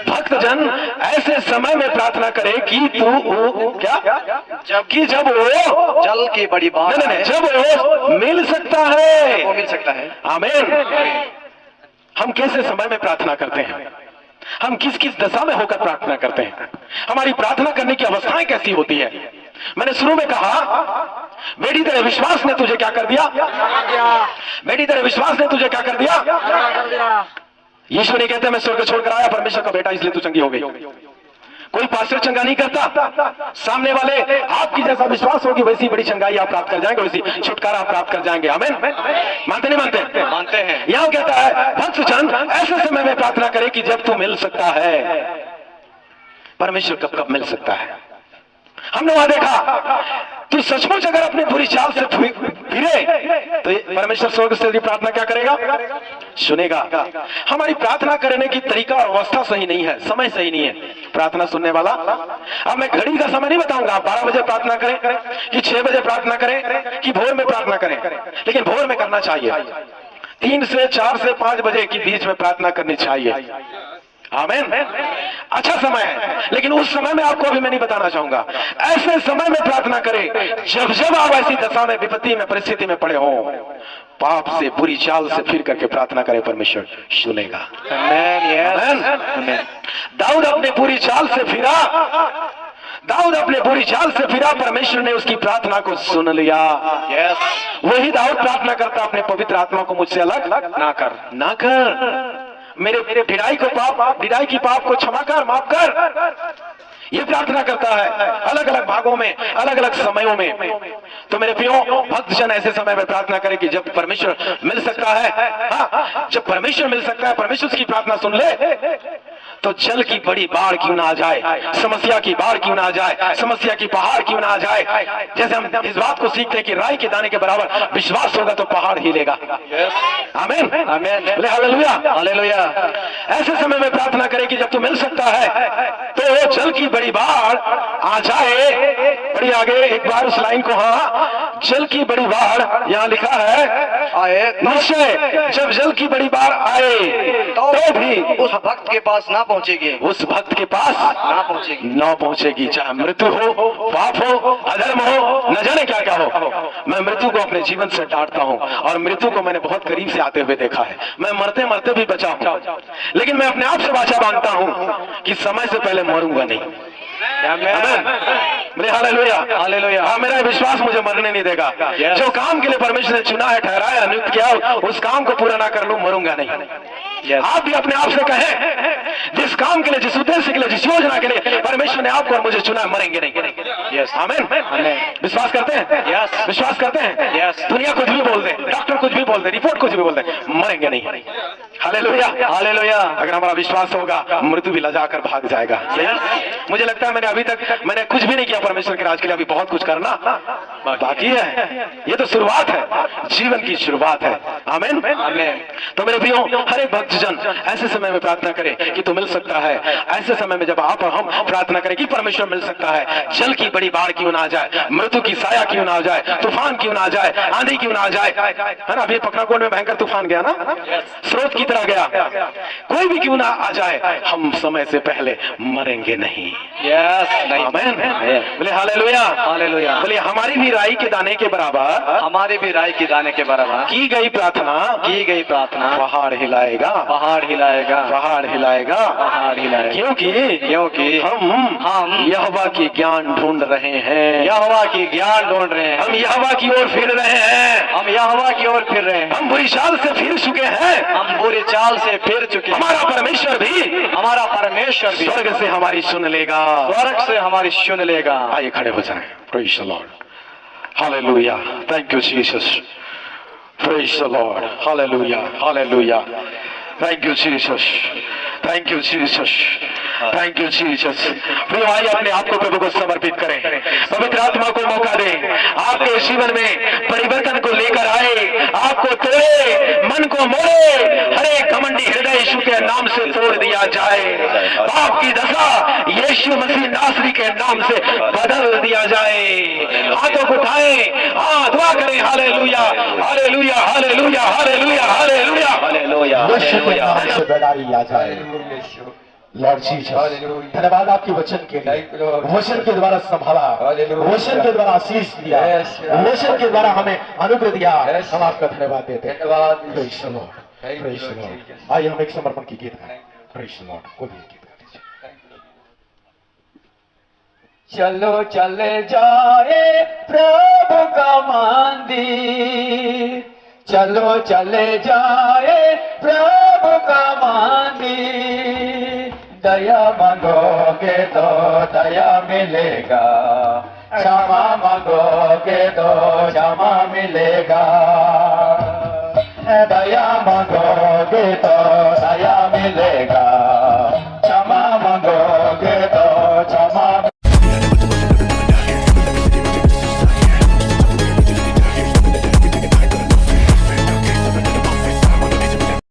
भक्त जन ऐसे समय में प्रार्थना करे कि तू क्या, जबकि जब वो जल की बड़ी बाढ़ नहीं, जब वो मिल सकता है, वो मिल सकता है। आमीन। हम कैसे समय में प्रार्थना करते हैं? हम किस किस दशा में होकर प्रार्थना करते हैं? हमारी प्रार्थना करने की अवस्थाएं कैसी होती है? मैंने शुरू में कहा, बेटी तेरे विश्वास ने तुझे क्या कर दिया? बेटी तेरे विश्वास ने तुझे क्या कर दिया? यीशु नहीं कहते मैं स्वर्ग छोड़कर आया परमेश्वर का बेटा इसलिए तू चंगी हो गई। कोई पास्टर चंगा नहीं करता, सामने वाले आपकी जैसा विश्वास होगी वैसी बड़ी चंगाई आप प्राप्त कर जाएंगे, वैसी छुटकारा आप प्राप्त कर जाएंगे। आमीन। मानते नहीं मानते? मानते हैं। यहाँ कहता है भक्तजन ऐसे समय में प्रार्थना करे कि जब तू मिल सकता है। परमेश्वर कब कब मिल सकता है? हमने वहां देखा तू सचमुच अगर अपनी बुरी चाल से फिरे तो परमेश्वर स्वर्ग से तेरी प्रार्थना क्या करेगा? सुनेगा। हमारी प्रार्थना करने की तरीका और अवस्था सही नहीं है, समय सही नहीं है प्रार्थना सुनने वाला। अब मैं घड़ी का समय नहीं बताऊंगा, आप 12 बजे प्रार्थना करें कि 6 बजे प्रार्थना करें कि भोर में प्रार्थना करें, लेकिन भोर में करना चाहिए। 3 से 4 से 5 बजे के बीच में प्रार्थना करनी चाहिए। आमीन। अच्छा समय है, लेकिन उस समय में आपको अभी मैं नहीं बताना चाहूंगा। ऐसे समय में प्रार्थना करें जब जब आप ऐसी दशा में, विपत्ति में, परिस्थिति में पड़े हो, पाप से, बुरी चाल से फिर करके प्रार्थना करें, परमेश्वर सुनेगा। दाऊद अपने बुरी चाल से फिरा, दाऊद अपने बुरी चाल से फिरा, परमेश्वर ने उसकी प्रार्थना को सुन लिया। वही दाऊद प्रार्थना करता, अपने पवित्र आत्मा को मुझसे अलग ना कर, ना कर, मेरे ढिलाई की पाप को क्षमा कर, माफ कर। ये प्रार्थना करता है अलग अलग भागों में, अलग अलग समयों में। तो मेरे प्रियो भक्तजन ऐसे समय में प्रार्थना करें कि जब परमेश्वर मिल सकता है। हाँ, जब परमेश्वर मिल सकता है, परमेश्वर की प्रार्थना सुन ले तो जल की बड़ी बाढ़ क्यों ना आ जाए, समस्या की बाढ़ क्यों ना आ जाए, समस्या की पहाड़ क्यों ना आ जाए। जैसे हम इस बात को सीखते हैं कि राई के दाने के बराबर विश्वास होगा तो पहाड़ हिलेगा। आमीन, आमीन, हालेलुया, हालेलुया। ऐसे समय में प्रार्थना करें कि जब तू मिल सकता है तो जल की बड़ी बाढ़ आ जाए। बड़ी आगे एक बार उस लाइन को, हाँ, जल की बड़ी बाढ़ यहाँ लिखा है आए, निश्चय जब जल की बड़ी बाढ़ आए तो भी उस भक्त के पास ना पहुंचेगी, उस भक्त के पास ना पहुंचेगी, ना पहुंचेगी। चाहे मृत्यु हो, पाप हो, अधर्म हो, न जाने क्या क्या हो। मैं मृत्यु को अपने जीवन से डांटता हूं और मृत्यु को मैंने बहुत करीब से आते हुए देखा है। मैं मरते मरते भी बचा हूं, लेकिन मैं अपने आप से वाचा बांधता हूं कि समय से पहले मरूंगा नहीं। मेरे हालेलुया, हालेलुया। हाँ, मेरा विश्वास मुझे मरने नहीं देगा। जो काम के लिए परमेश्वर ने चुना है, ठहराया, नियुक्त किया, उस काम को पूरा ना कर लूं, मरूंगा नहीं। आप भी अपने आप से कहें, जिस काम के लिए, जिस उद्देश्य के लिए, जिस योजना के लिए परमेश्वर ने आपको और मुझे चुना है, मरेंगे नहीं। आमीन। विश्वास करते हैं? विश्वास करते हैं? दुनिया कुछ भी बोल दे, डॉक्टर कुछ भी बोल दे, रिपोर्ट कुछ भी बोल दे, मरेंगे नहीं। Hallelujah, hallelujah. अगर हमारा विश्वास होगा, मृत्यु भी लजा कर भाग जाएगा। मुझे लगता है मैंने कुछ भी नहीं किया परमेश्वर के राज के लिए, अभी बहुत कुछ करना बाकी है। ये तो शुरुआत है, जीवन की शुरुआत है। आमीन, आमीन। तो मेरे प्रियो, हर एक भक्तजन ऐसे समय में प्रार्थना करे कि तू मिल सकता है। ऐसे समय में जब आप और हम प्रार्थना करें कि परमेश्वर मिल सकता है, जल की बड़ी बाढ़ क्यों ना आ जाए, मृत्यु की साया क्यों ना आ जाए, तूफान क्यों ना आ जाए, आंधी क्यों ना आ जाए, है ना। अभी पकड़ाकोट में भयंकर तूफान गया ना, स्रोत की तरह गया, कोई भी क्यों ना आ जाए, हम समय से पहले मरेंगे नहीं। आमीन। बोले हालेलुया, हालेलुया। बोले हमारी भी राई के दाने के बराबर, हमारे भी राय की दाने के बराबर की गई प्रार्थना, पहाड़ हिलाएगा, पहाड़ हिलाएगा, पहाड़ हिलाएगा, पहाड़ हिलाएगा। क्योंकि हम यहोवा की ज्ञान ढूंढ रहे हैं, यहोवा की ज्ञान ढूंढ रहे हैं, हम यहोवा की ओर फिर रहे हैं, हम यहोवा की ओर फिर रहे हैं, हम बुरी चाल से फिर चुके हैं, हम बुरी चाल से फिर चुके हैं। हमारा परमेश्वर भी स्वर्ग से हमारी सुन लेगा, स्वर्ग से हमारी सुन लेगा। आइए खड़े हो जाएं। Praise the Lord, hallelujah, thank you Jesus, praise the Lord, hallelujah, hallelujah, thank you Jesus, thank you Jesus, thank you Jesus. प्रिय भाई, अपने आप को प्रभु को समर्पित करें, पवित्र आत्मा को मौका दें, आपके जीवन में परिवर्तन को लेकर आए, आपको तोड़े, मन को मोड़े, हर एक घमंडी हृदय यीशु के नाम से तोड़ दिया जाए। पाप की दशा यीशु मसीह नासरी के नाम से बदल दिया जाए। हाथों को उठाएं, हाँ, दुआ करें। Hallelujah, hallelujah, hallelujah, hallelujah, hallelujah, hallelujah, से बेदारी आ जाए। लॉर्ड जीसस, धन्यवाद आपके वचन के लिए, वचन के द्वारा संभाला, वचन के द्वारा आशीष दिया, वचन के द्वारा हमें अनुग्रह दिया। हम आपका धन्यवाद देते हैं। Praise the Lord, praise the Lord. आइए हम एक समर्पण की गीत गाएं। प्रेज़ द लॉर्ड, कोई भी गीत गा दीजिए। चलो चले जाए प्रभु का मंदिर, चलो चले जाए प्रभु का मंदिर, दया मांगोगे तो दया मिलेगा, क्षमा मांगोगे तो क्षमा मिलेगा, दया मांगोगे तो दया मिलेगा,